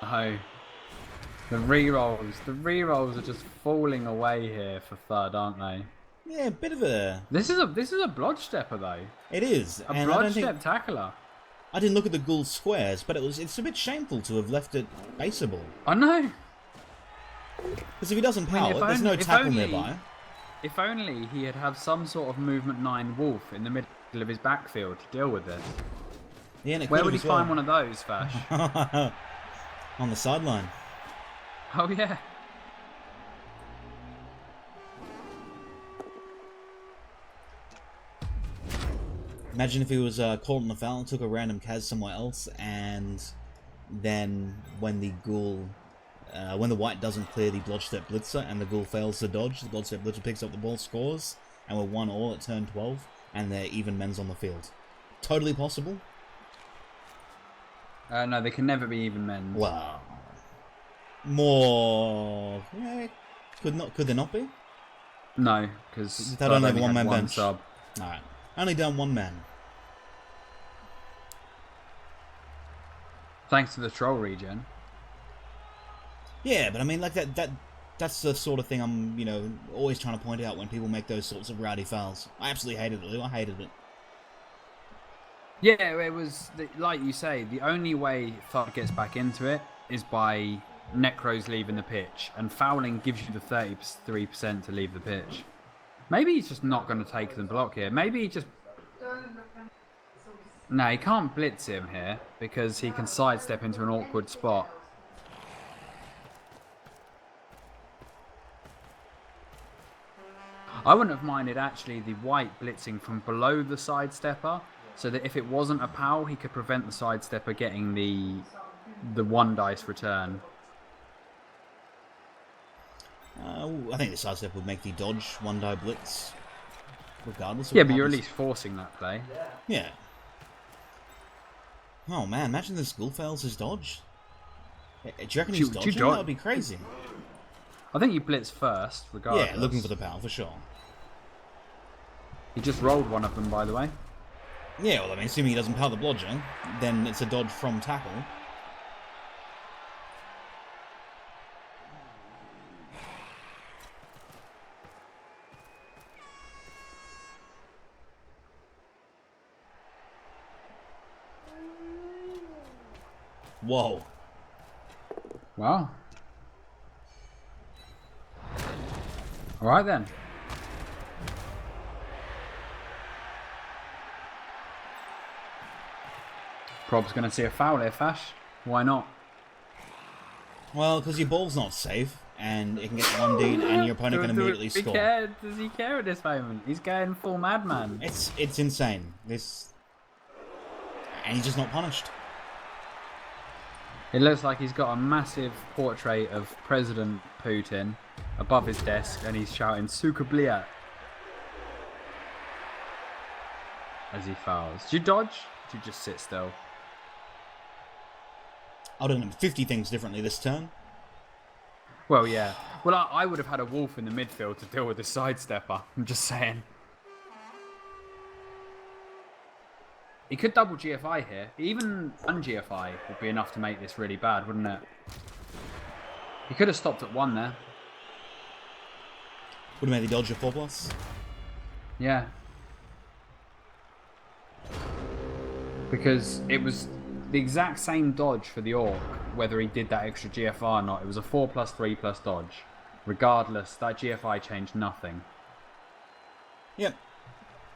Oh, the rerolls are just falling away here for third, aren't they? Yeah, a bit of a... This is a blodge stepper though. It is. A and I blodge don't think... step tackler. I didn't look at the ghoul squares, but it's a bit shameful to have left it baseable. I know. Because if he doesn't power it, there's no tackle nearby. If only he had some sort of movement 9 wolf in the middle of his backfield to deal with this. Yeah, and it Where could would he have as well. find one of those, Vash? On the sideline. Oh yeah. Imagine if he was caught in the foul and took a random Kaz somewhere else, and then when the ghoul, when the white doesn't clear the blodge step blitzer and the ghoul fails to dodge, the blodge step blitzer picks up the ball, scores, and we're 1-1 at turn 12, and they're even men's on the field. Totally possible. No, they can never be even men. Well, more. Yeah, could there not be? No, because They don't have a one-man one bench. sub. All right, only down one man. Thanks to the troll regen. Yeah, but I mean, like that's the sort of thing I'm, always trying to point out when people make those sorts of rowdy fouls. I absolutely hated it, Lou. I hated it. Yeah, it was, like you say, the only way Thud gets back into it is by Necros leaving the pitch, and fouling gives you the 33% to leave the pitch. Maybe he's just not going to take the block here. Maybe he just... No, he can't blitz him here, because he can sidestep into an awkward spot. I wouldn't have minded, actually, the white blitzing from below the sidestepper, so that if it wasn't a POW, he could prevent the sidestepper getting the 1 dice return. I think the sidestep would make the dodge 1-die blitz, regardless of Yeah, what but you're at happens. least forcing that play. Yeah. Oh man, imagine this ghoul fails his dodge. Do you reckon he's dodging? That would be crazy. I think you blitz first, regardless. Yeah, looking for the power for sure. He just rolled one of them, by the way. Yeah, well, I mean, assuming he doesn't power the blodger, then it's a dodge from tackle. Whoa. Wow. Alright then. Prob's going to see a foul here, Fash. Why not? Well, because your ball's not safe, and it can get 1D'd, and your opponent can immediately score. Does he care at this moment? He's going full madman. It's insane. And he's just not punished. It looks like he's got a massive portrait of President Putin above his desk, and he's shouting "Suka Bliat" as he fouls. Do you dodge? Do you just sit still? I don't know, 50 things differently this turn. Well, yeah. Well, I would have had a wolf in the midfield to deal with the sidestepper. I'm just saying. He could double GFI here. Even un-GFI would be enough to make this really bad, wouldn't it? He could have stopped at 1 there. Would have made the dodge a 4+. Yeah. Because it was the exact same dodge for the Orc, whether he did that extra GFI or not. It was a 4+3+ dodge. Regardless, that GFI changed nothing. Yep.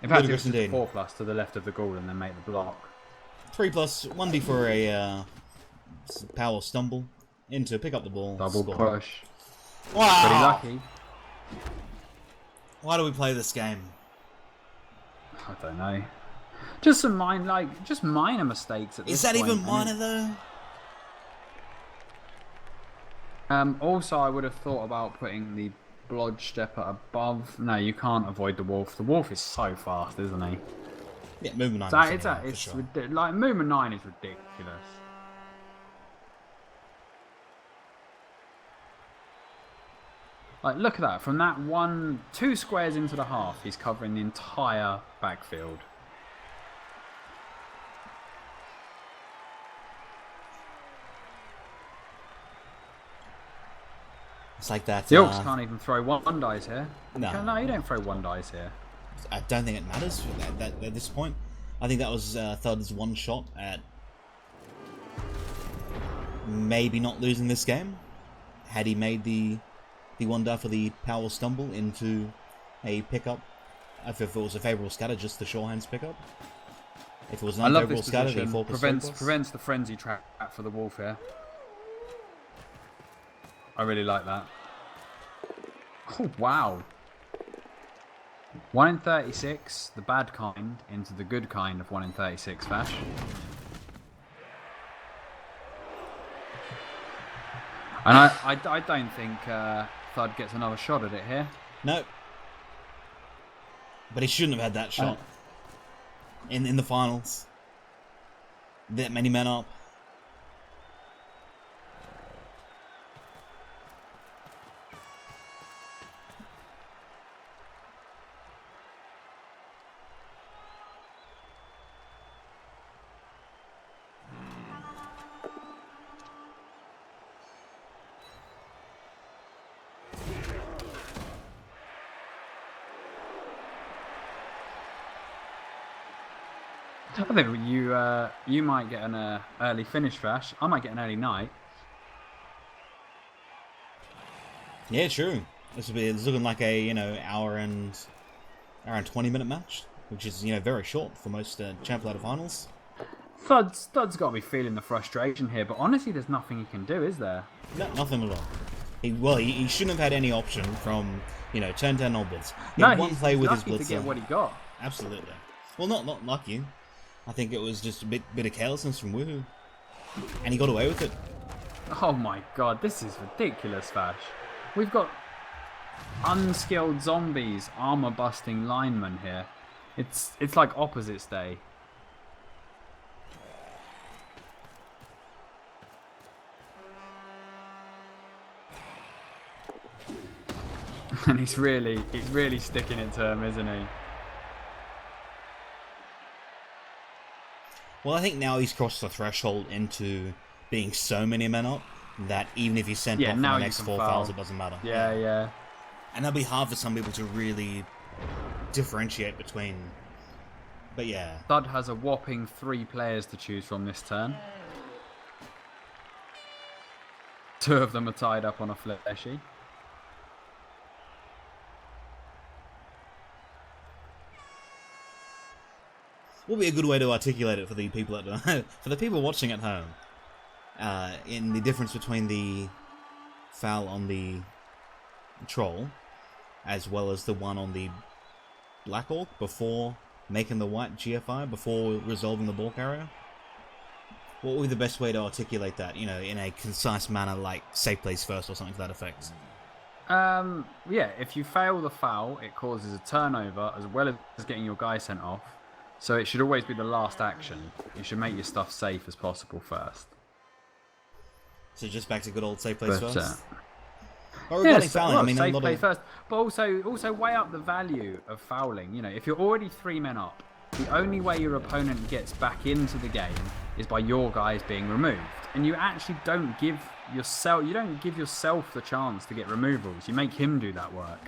In fact, it Ludicrous was just indeed. 4+ to the left of the goal and then make the block. 3+, 1D for a power stumble. Into pick up the ball. Double score. push. Wow! Pretty lucky. Why do we play this game? I don't know. Just some minor mistakes at this Is that point. even minor though? Also, I would have thought about putting the Blodge Stepper above. No, you can't avoid the Wolf. The Wolf is so fast, isn't he? Yeah, movement 9. So it's for sure. like movement 9 is ridiculous. Like, look at that. From that 2 squares into the half, he's covering the entire backfield. It's like that. The Orcs can't even throw one dice here. No. No, you don't throw one dice here. I don't think it matters at this point. I think that was Thud's one shot at maybe not losing this game. Had he made the one die for the power stumble into a pickup. If it was a favourable scatter, just the sure hands pickup. If it was an I love unfavourable this scatter, the position. 4+3+. Prevents the frenzy trap for the Wolf here. I really like that. Oh, wow. 1 in 36, the bad kind, into the good kind of 1 in 36 Vash. And I don't think Thud gets another shot at it here. No. But he shouldn't have had that shot. In the finals. That many men up. I think you might get an early finish Vash. I might get an early night. Yeah, true. It's looking like a hour and 20-minute match, which is very short for most champ ladder finals. Thud's got to be feeling the frustration here, but honestly, there's nothing he can do, is there? No, nothing at all. He shouldn't have had any option from turn 10 onwards. He No, had one he's play with his lucky to blitzer. get what he got. Absolutely. Well, not lucky. I think it was just a bit of carelessness from Woohoo, and he got away with it. Oh my god, this is ridiculous, Vash. We've got unskilled zombies, armor busting linemen here. It's like opposites day. And he's really sticking it to him, isn't he? Well, I think now he's crossed the threshold into being so many men up that even if he's sent off in now the you next can 4 foul. fouls, it doesn't matter. Yeah. And that'll be hard for some people to really differentiate between. But yeah. Thud has a whopping 3 players to choose from this turn. 2 of them are tied up on a fleshy. What would be a good way to articulate it for the people for the people watching at home? In the difference between the foul on the troll, as well as the one on the black orc before making the white GFI, before resolving the ball carrier. What would be the best way to articulate that? You know, in a concise manner, like safe place first or something to that effect. Yeah, if you fail the foul, it causes a turnover as well as getting your guy sent off. So it should always be the last action. You should make your stuff safe as possible first. So just back to good old safe place But first. Or regarding yes, fouling, well, I mean, safe a lot play of first, but also weigh up the value of fouling. You know, if you're already 3 men up, the only way your opponent gets back into the game is by your guys being removed, and you actually don't give yourself the chance to get removals. You make him do that work.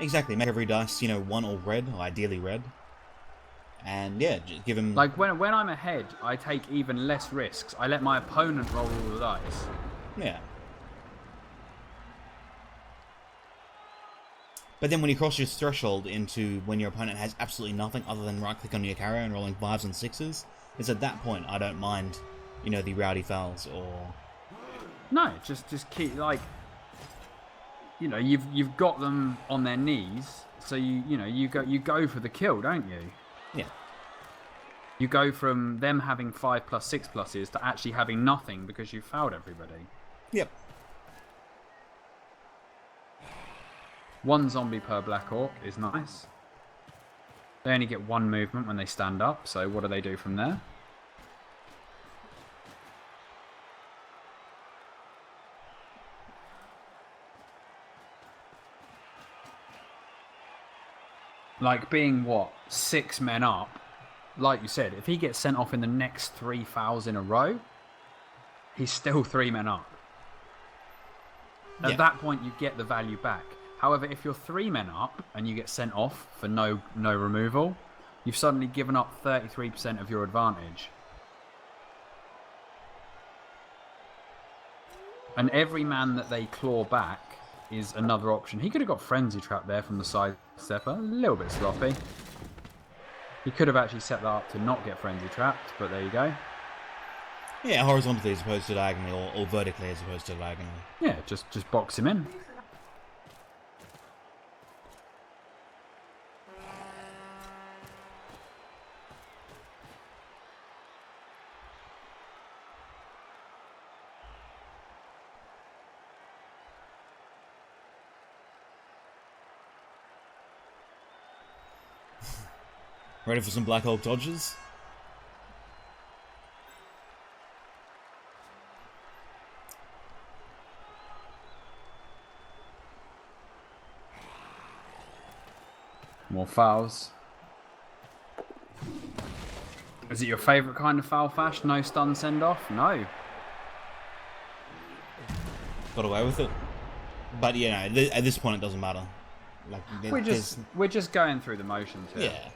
exactly make every dice, you know, 1 or red, or ideally red, and yeah, just give him Like when I'm ahead, I take even less risks. I let my opponent roll all the dice. yeah. But then when you cross your threshold into when your opponent has absolutely nothing other than right-click on your carrier and rolling 5s and 6s, it's at that point I don't mind, you know, the rowdy fouls or... No, just keep, like, you know, you've got them on their knees, so you go for the kill, don't you? Yeah. You go from them having 5+, 6+s to actually having nothing because you fouled everybody. Yep. 1 zombie per Black Orc is nice. They only get 1 movement when they stand up, so what do they do from there? Like, being, 6 men up, like you said, if he gets sent off in the next 3 fouls in a row, he's still 3 men up. At that point, you get the value back. However, if you're 3 men up and you get sent off for no removal, you've suddenly given up 33% of your advantage. And every man that they claw back is another option. He could have got Frenzy Trap there from the side stepper. A little bit sloppy. He could have actually set that up to not get Frenzy Trapped, but there you go. Yeah, horizontally as opposed to diagonally, or vertically as opposed to diagonally. Yeah, just box him in. Ready for some Black Hole dodges? More fouls. Is it your favourite kind of foul, Fash? No stun send off? No. Got away with it. But yeah, no, at this point it doesn't matter. Like We're just going through the motions here. yeah.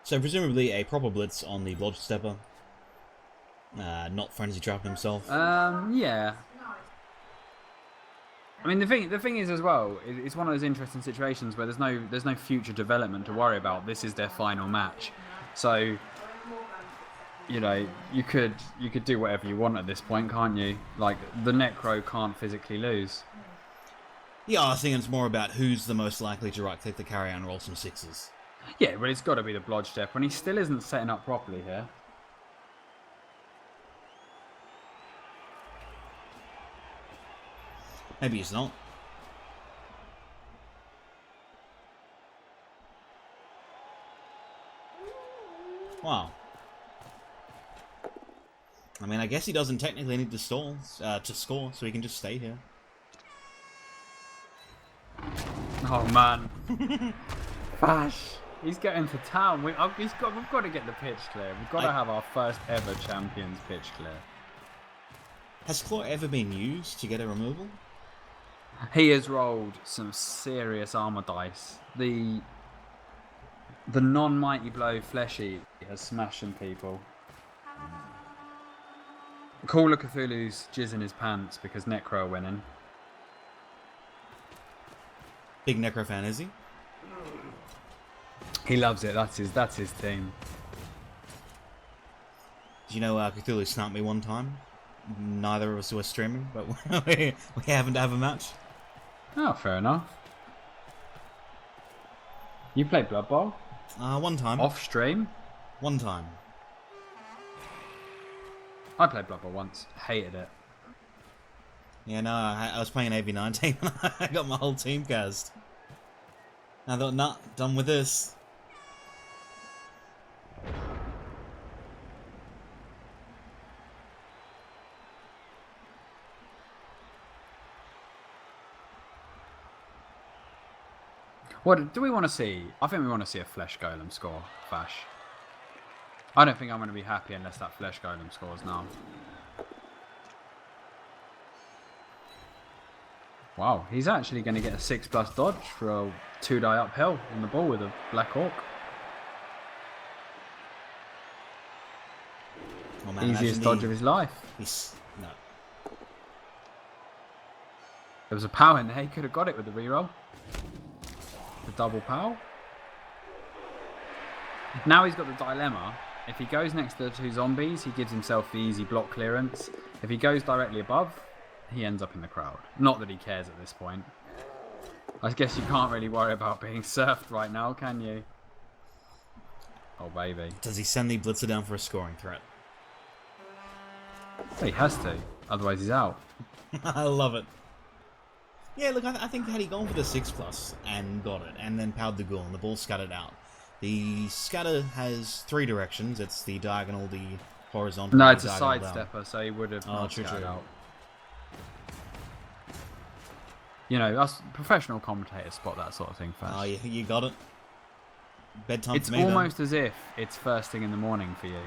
So presumably a proper blitz on the Blodge Stepper. Not Frenzy Trap himself. Yeah. I mean, the thing is as well, it's one of those interesting situations where there's no future development to worry about. This is their final match, so you know you could do whatever you want at this point, can't you? Like, the Necro can't physically lose. Yeah, I think it's more about who's the most likely to right-click the carrier and roll some 6s. Yeah, but it's got to be the Blodge Step, and he still isn't setting up properly here. Maybe he's not. mean, I guess he doesn't technically need to score, so he can just stay here. Oh man. Fash. He's getting to town. We've got to get the pitch clear. We've got to have our first ever champions pitch clear. Has Claw ever been used to get a removal? He has rolled some serious armor dice. The non-mighty blow fleshy has smashed some people. Call of Cthulhu's jizz in his pants because Necro are winning. Big Necro fan, is he? He loves it. That's his team. Did you know Cthulhu snapped me one time? Neither of us were streaming, but we happened to have a match. Oh, fair enough. You played Blood Bowl? One time. Off stream? One time. I played Blood Bowl once. Hated it. Yeah, no, I was playing AV9 team and I got my whole team cast. I thought, nah, done with this. What do we want to see? I think we want to see a Flesh Golem score, Fash. I don't think I'm going to be happy unless that Flesh Golem scores now. Wow, he's actually going to get a 6+ dodge for a 2-die uphill on the ball with a Black Orc. Oh, man, easiest dodge of his life. No. There was a pow in there, he could have got it with the reroll. The double pow. Now he's got the dilemma. If he goes next to the 2 zombies, he gives himself the easy block clearance. If he goes directly above, he ends up in the crowd. Not that he cares at this point. I guess you can't really worry about being surfed right now, can you? Oh, baby. Does he send the Blitzer down for a scoring threat? He has to. Otherwise, he's out. I love it. Yeah, look, I think had he gone for the 6+ and got it, and then powered the ghoul and the ball scattered out. The scatter has 3 directions. It's the diagonal, the horizontal. No, it's a sidestepper, sidestepper, so he would have not true. out. You know, us professional commentators spot that sort of thing first. Oh, you got it. Bedtime It's for me, almost then. as if it's first thing in the morning for you.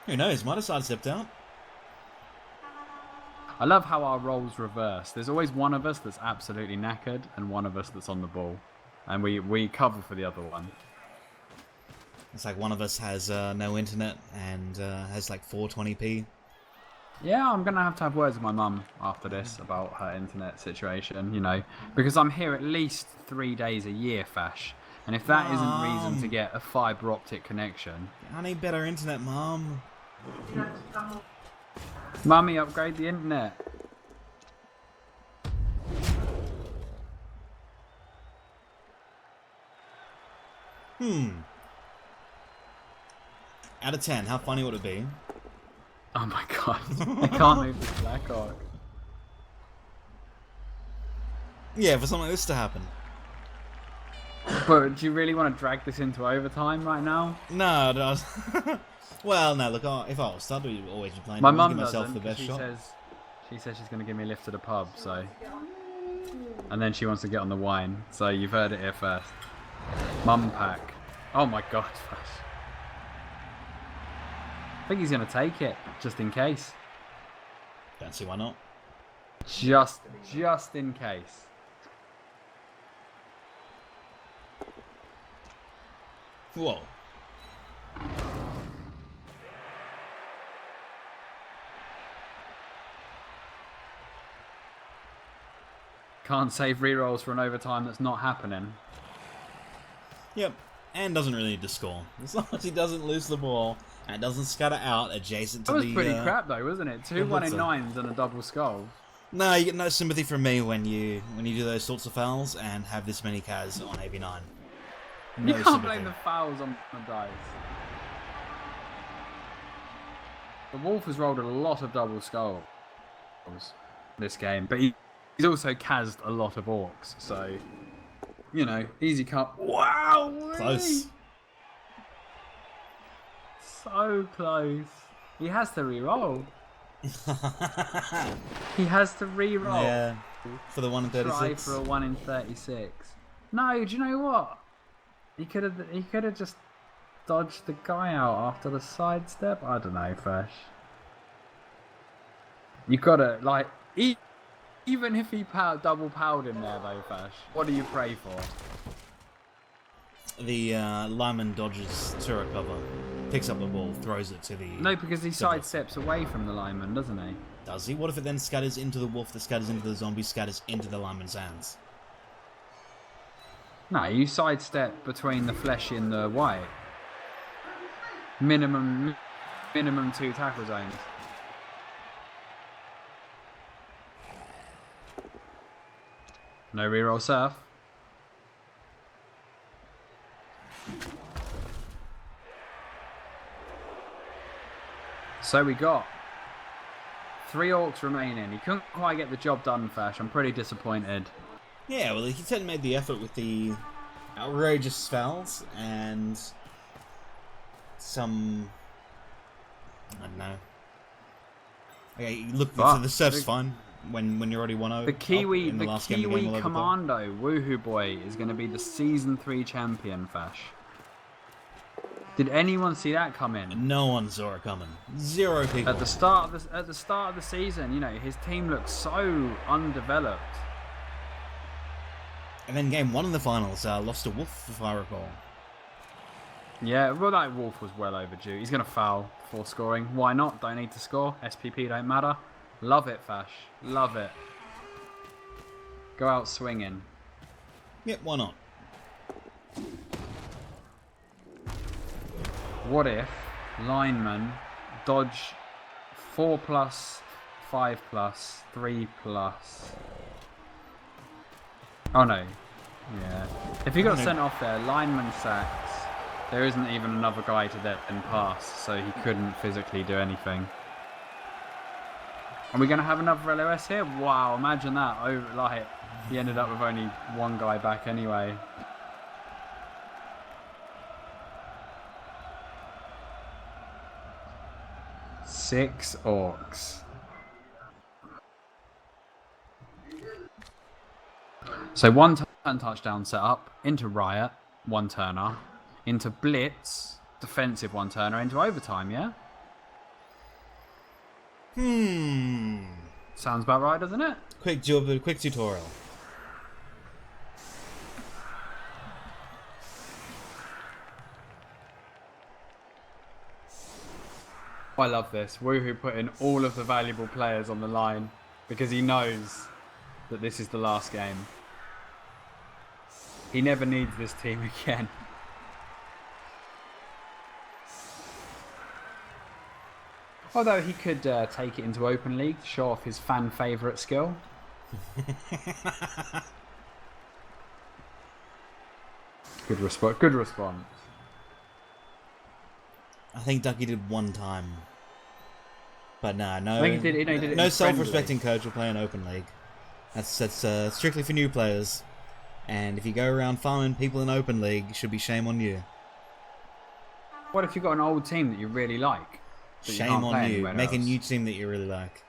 Who knows? Might have sidestepped out. I love how our roles reverse. There's always one of us that's absolutely knackered and one of us that's on the ball. And we cover for the other one. It's like one of us has no internet and has like 420p. Yeah, I'm going to have words with my mum after this about her internet situation, you know. Because I'm here at least 3 days a year, Fash. And if that isn't reason to get a fibre optic connection... I need better internet, Mum. Mummy, upgrade the internet. Out of 10, how funny would it be? Oh my god. I can't move this Black Orc. Yeah, for something like this to happen. But do you really want to drag this into overtime right now? No, no. Well, no, look, if I was Stud, we'd always be playing. My Give mum myself doesn't, the best shot. she says she's going to give me a lift to the pub, so... And then she wants to get on the wine, so you've heard it here first. Mum pack. Oh my god, Fash. I think he's going to take it, just in case. Don't see why not. Just in case. Whoa. Can't save rerolls for an overtime that's not happening. Yep, and doesn't really need to score. As long as he doesn't lose the ball and doesn't scatter out adjacent to That the... was pretty crap though, wasn't it? 2 1-in-9s and a double skull. No, you get no sympathy from me when you do those sorts of fouls and have this many Kaz on AV9. No You can't sympathy. blame the fouls on the dice. The Wolf has rolled a lot of double skulls this game, but he's also cased a lot of orcs, so, you know, easy cut. Wow! Close. So close. He has to re-roll. He has to re-roll. Yeah, for the 1 in 36. Try for a 1 in 36. No, do you know what? He could have just dodged the guy out after the sidestep. I don't know, Fresh. You gotta like even if he double powered him there though, Fresh. What do you pray for? The lineman dodges to recover, picks up the ball, throws it to the... No, because he sidesteps away from the lineman, doesn't he? Does he? What if it then scatters into the wolf, that scatters into the zombie, scatters into the lineman's hands? No, you sidestep between the fleshy and the white. Minimum 2 tackle zones. No reroll surf. So we got 3 orcs remaining. He couldn't quite get the job done, Fash. I'm pretty disappointed. Yeah, well, he certainly made the effort with the outrageous fouls and some... I don't know. Okay, look, the surf's fine when you're already 1-0. The Kiwi, in the last game, Kiwi the game Commando, Woohooboy, is going to be the Season 3 champion, Fash. Did anyone see that come in? No one saw it coming. 0 people. At the start of the season, you know, his team looked so undeveloped. And then game 1 in the finals, lost to Wolf, if I recall. Yeah, well, that Wolf was well overdue. He's going to foul before scoring. Why not? Don't need to score. SPP don't matter. Love it, Fash. Love it. Go out swinging. Yep, why not? What if lineman dodge 4+, 5+, 3+? Oh no. Yeah. If he got sent off there, lineman sacks. There isn't even another guy to then pass, so he couldn't physically do anything. Are we going to have another LOS here? Wow, imagine that. Oh, like, he ended up with only 1 guy back anyway. Six orcs. So 1 turn touchdown setup, into Riot, 1 turner, into Blitz, defensive 1 turner, into overtime, yeah? Sounds about right, doesn't it? Quick tutorial. I love this. Woohoo putting all of the valuable players on the line because he knows that this is the last game. He never needs this team again. Although he could take it into Open League to show off his fan favourite skill. Good response. I think Ducky did 1 time. But no, I think he did it no in self-respecting coach will play an Open League. That's strictly for new players. And if you go around farming people in Open League, it should be shame on you. What if you've got an old team that you really like? Shame on you. Make a new team that you really like.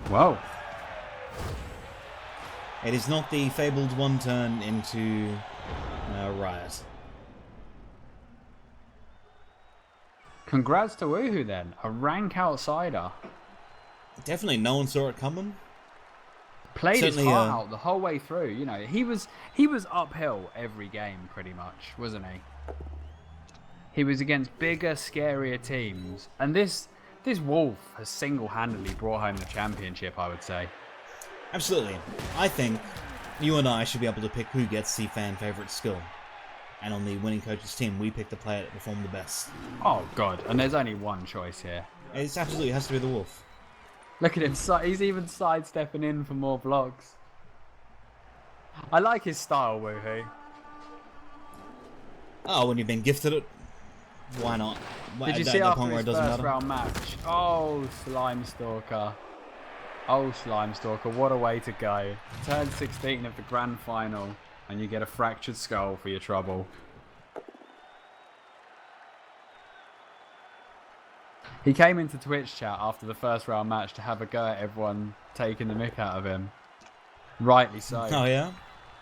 Whoa. It is not the fabled 1 turn into Riot. Congrats to Woohoo then. A rank outsider. Definitely no one saw it coming. Played his Certainly, heart out the whole way through. You know, he was uphill every game pretty much, wasn't he? He was against bigger, scarier teams. And this Wolf has single-handedly brought home the championship, I would say. Absolutely. I think you and I should be able to pick who gets the fan favourite skill. And on the winning coach's team, we pick the player that performed the best. Oh, God. And there's only one choice here. It absolutely has to be the Wolf. Look at him. He's even sidestepping in for more blocks. I like his style, Woohoo. Oh, when you've been gifted it. Why not? Did you At see that after point where his it doesn't first matter? round match? Oh, Slime Stalker. Oh, Slime Stalker, what a way to go. Turn 16 of the grand final, and you get a fractured skull for your trouble. He came into Twitch chat after the first round match to have a go at everyone taking the mick out of him. Rightly so. Oh yeah.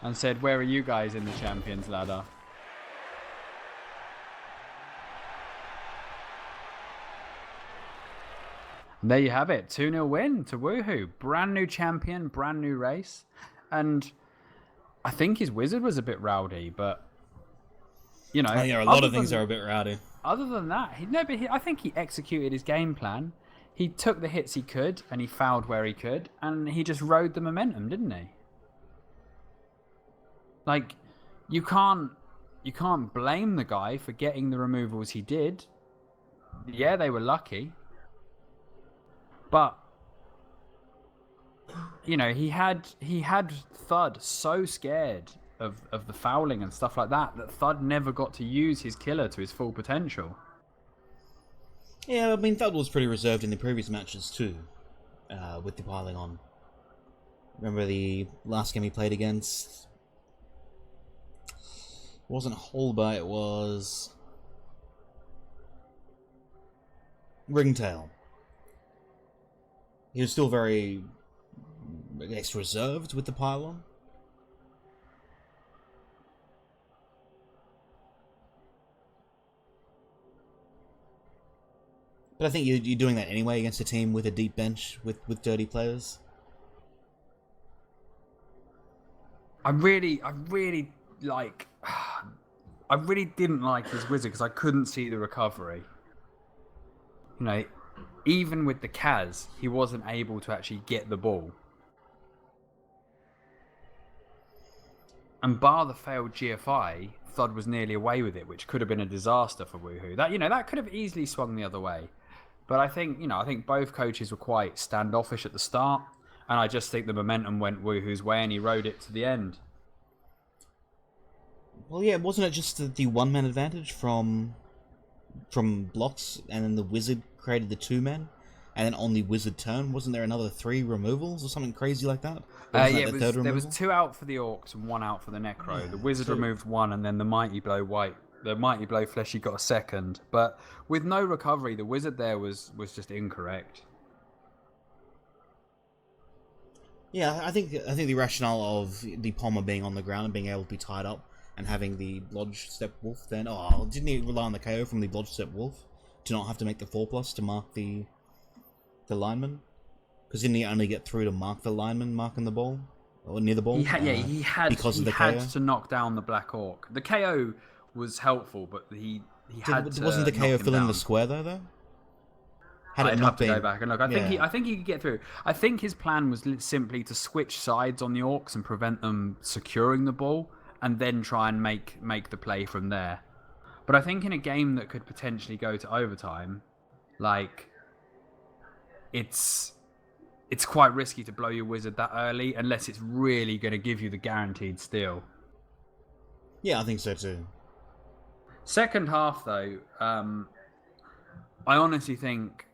And said, where are you guys in the Champions Ladder? And there you have it. 2-0 win to Woohoo. Brand new champion, brand new race. And I think his wizard was a bit rowdy, but, you know. I think there are a lot of things that are a bit rowdy. Other than that, I think he executed his game plan. He took the hits he could, and he fouled where he could, and he just rode the momentum, didn't he? Like, you can't blame the guy for getting the removals he did. Yeah, they were lucky. But, you know, he had Thud so scared of the fouling and stuff like that Thud never got to use his killer to his full potential. Yeah, I mean, Thud was pretty reserved in the previous matches too, with the piling on. Remember the last game he played against? It wasn't Holba, it was Ringtail. He was still very, I guess, reserved with the pylon. But I think you're doing that anyway against a team with a deep bench with dirty players. I really didn't like his wizard because I couldn't see the recovery. You know, even with the Kaz, he wasn't able to actually get the ball. And bar the failed GFI, Thud was nearly away with it, which could have been a disaster for Woohoo. That could have easily swung the other way. But I think both coaches were quite standoffish at the start, and I just think the momentum went Woohoo's way, and he rode it to the end. Well, yeah, wasn't it just the one-man advantage from blocks, and then the wizard created the two-man, and then on the wizard turn, wasn't there another 3 removals or something crazy like that? Yeah, there was 2 out for the Orcs and 1 out for the Necro. Yeah, the wizard 2. removed 1, and then the Mighty Blow Fleshy got a second. But with no recovery, the wizard there was just incorrect. Yeah, I think the rationale of the Palmer being on the ground and being able to be tied up and having the Lodge Step Wolf then... Oh, didn't he rely on the KO from the Lodge Step Wolf to not have to make the 4+ to mark the lineman? Because didn't he only get through to mark the lineman marking the ball? Or near the ball? He had to knock down the Black Orc. The KO was helpful, but he had to Wasn't the KO knock him filling down. the square though? I'd have to go back and look. I Yeah. think he could get through. I think his plan was simply to switch sides on the Orcs and prevent them securing the ball, and then try and make the play from there. But I think in a game that could potentially go to overtime, like, it's quite risky to blow your wizard that early unless it's really going to give you the guaranteed steal. Yeah, I think so too. Second half, though, I honestly think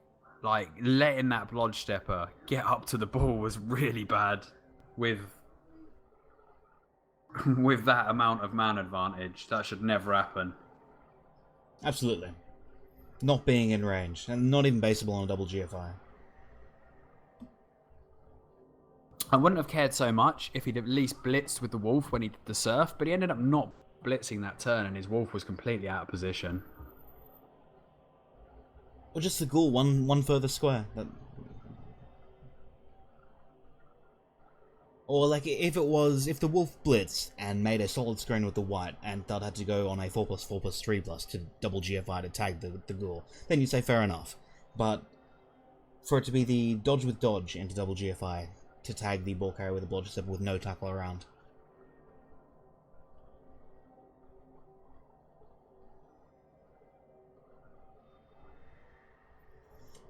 like letting that Blodge Stepper get up to the ball was really bad with that amount of man advantage. That should never happen. Absolutely. Not being in range, and not even baseable on a double GFI. I wouldn't have cared so much if he'd at least blitzed with the Wolf when he did the Surf, but he ended up not blitzing that turn, and his Wolf was completely out of position. Or just the Ghoul, one further square. Or like if the Wolf blitzed and made a solid screen with the White, and Thud had to go on a 4+4+3+ to double GFI to tag the Ghoul, then you'd say fair enough. But for it to be the dodge with dodge into double GFI to tag the ball carrier with a Blodge Step with no tackle around.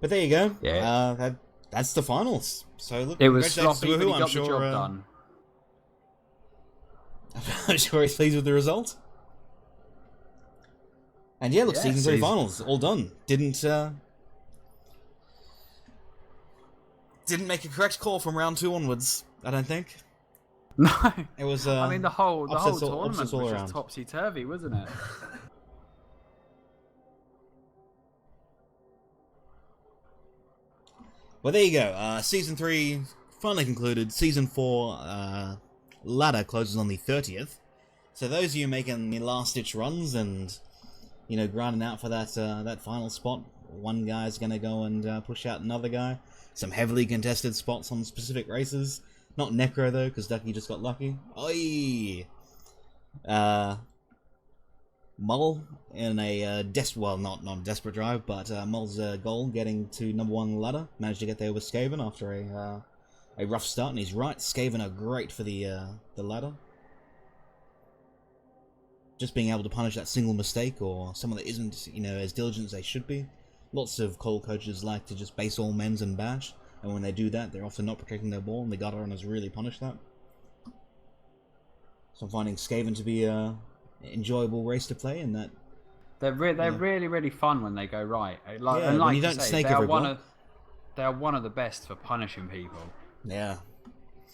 But there you go. Yeah. That's the finals. So look, It was congratulations sloppy, to but he Woohoo. got the job done. I'm sure he's pleased with the result. And yeah, look, Yeah, season 3 finals, all done. Didn't make a correct call from round 2 onwards, I don't think. No, It was I mean the whole upsets tournament was all just around. topsy turvy, wasn't it? Well, there you go. Season 3 finally concluded. Season 4 ladder closes on the 30th. So those of you making the last-ditch runs and, you know, grinding out for that final spot, one guy's going to go and push out another guy. Some heavily contested spots on specific races. Not Necro, though, because Ducky just got lucky. Oi! Mull in a not a desperate drive, but Mull's goal getting to number 1 on the ladder. Managed to get there with Skaven after a rough start, and he's right. Skaven are great for the ladder. Just being able to punish that single mistake or someone that isn't, you know, as diligent as they should be. Lots of Cole coaches like to just base all men's and bash, and when they do that, they're often not protecting their ball, and the gutter runners really punish that. So I'm finding Skaven to be a enjoyable race to play, and that They're really fun when they go right. Like, yeah, and when like you don't snake every block. They are one of the best for punishing people. Yeah.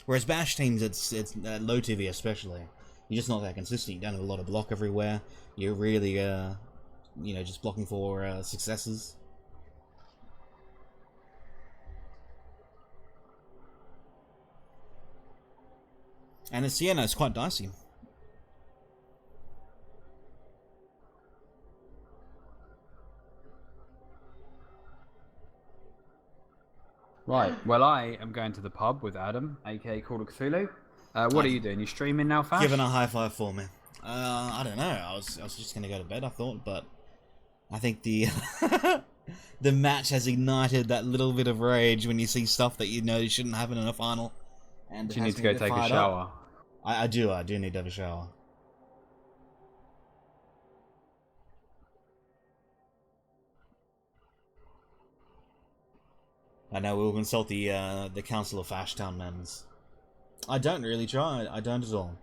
Whereas bash teams, it's low TV especially. You're just not that consistent. You don't have a lot of block everywhere. You're really, you know, just blocking for successes. And it's, yeah, no, it's quite dicey. Right. Well, I am going to the pub with Adam, aka Call of Cthulhu. What are you doing? You streaming now, Fash? Giving a high five for me. I don't know. I was just gonna go to bed, I thought, but I think the the match has ignited that little bit of rage when you see stuff that you know shouldn't happen in a final. And Do you need to go take a shower? I do need to have a shower. I know we'll consult the Council of Fashtown Men's. I don't really try. I don't at all.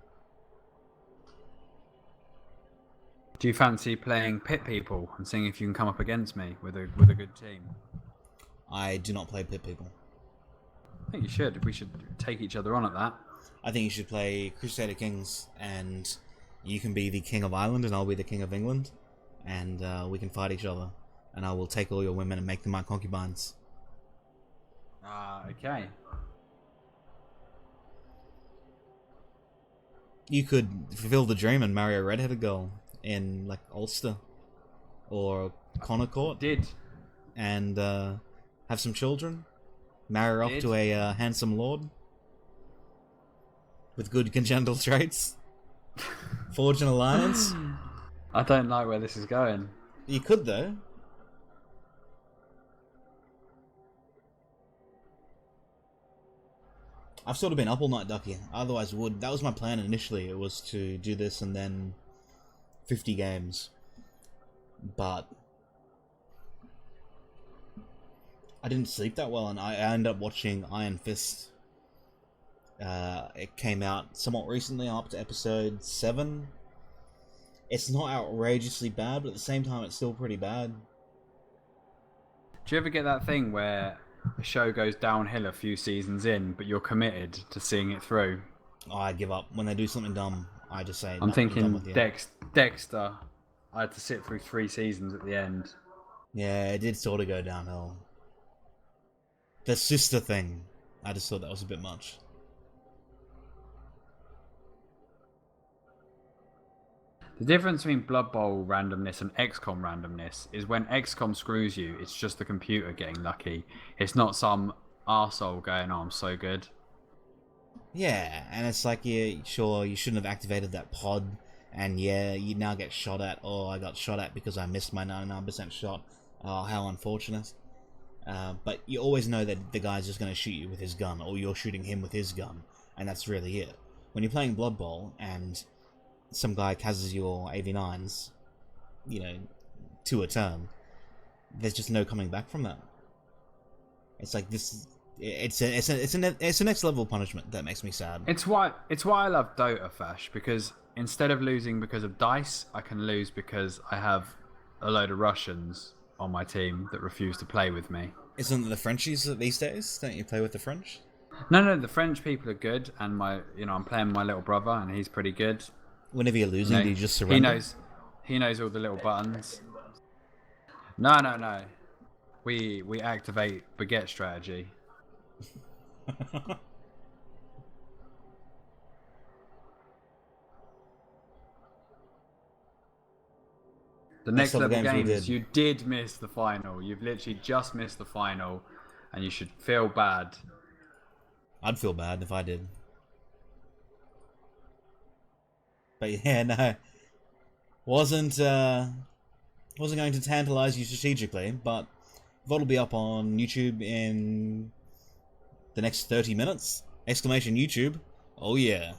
Do you fancy playing pit people and seeing if you can come up against me with a good team? I do not play pit people. I think you should. We should take each other on at that. I think you should play Crusader Kings, and you can be the King of Ireland, and I'll be the King of England, and we can fight each other, and I will take all your women and make them my concubines. Okay. You could fulfill the dream and marry a redheaded girl in, like, Ulster or Connaught. Did. And have some children. Marry her off to a handsome lord with good congenital traits. Forge an alliance. I don't like where this is going. You could, though. I've sort of been up all night ducking. Otherwise, would that was my plan initially. It was to do this and then 50 games, but I didn't sleep that well, and I ended up watching Iron Fist. It came out somewhat recently. I'm up to episode 7. It's not outrageously bad, but at the same time, it's still pretty bad. Do you ever get that thing where a show goes downhill a few seasons in, but you're committed to seeing it through? Oh, I give up. When they do something dumb, I just say, I'm thinking done with you. Dexter. I had to sit through 3 seasons at the end. Yeah, it did sort of go downhill. The sister thing, I just thought that was a bit much. The difference between Blood Bowl randomness and XCOM randomness is when XCOM screws you, it's just the computer getting lucky. It's not some arsehole going, oh, I'm so good. Yeah, and it's like, yeah, sure, you shouldn't have activated that pod, and yeah, you now get shot at. Oh, I got shot at because I missed my 99% shot. Oh, how unfortunate. But you always know that the guy's just going to shoot you with his gun, or you're shooting him with his gun, and that's really it. When you're playing Blood Bowl, and some guy cazzes your AV9s, you know, to a turn, there's just no coming back from that. It's like this. It's a next level punishment that makes me sad. It's why I love Dota, Fash, because instead of losing because of dice, I can lose because I have a load of Russians on my team that refuse to play with me. Isn't it the Frenchies these days? Don't you play with the French? No, the French people are good, and I'm playing with my little brother, and he's pretty good. Whenever you're losing, No, do you just surrender? he knows all the little buttons. No. We activate baguette strategy. The next level games, you did miss the final. You've literally just missed the final, and you should feel bad. I'd feel bad if I did. But yeah, no. Wasn't going to tantalize you strategically, but VOD will be up on YouTube in the next 30 minutes. Exclamation YouTube. Oh yeah.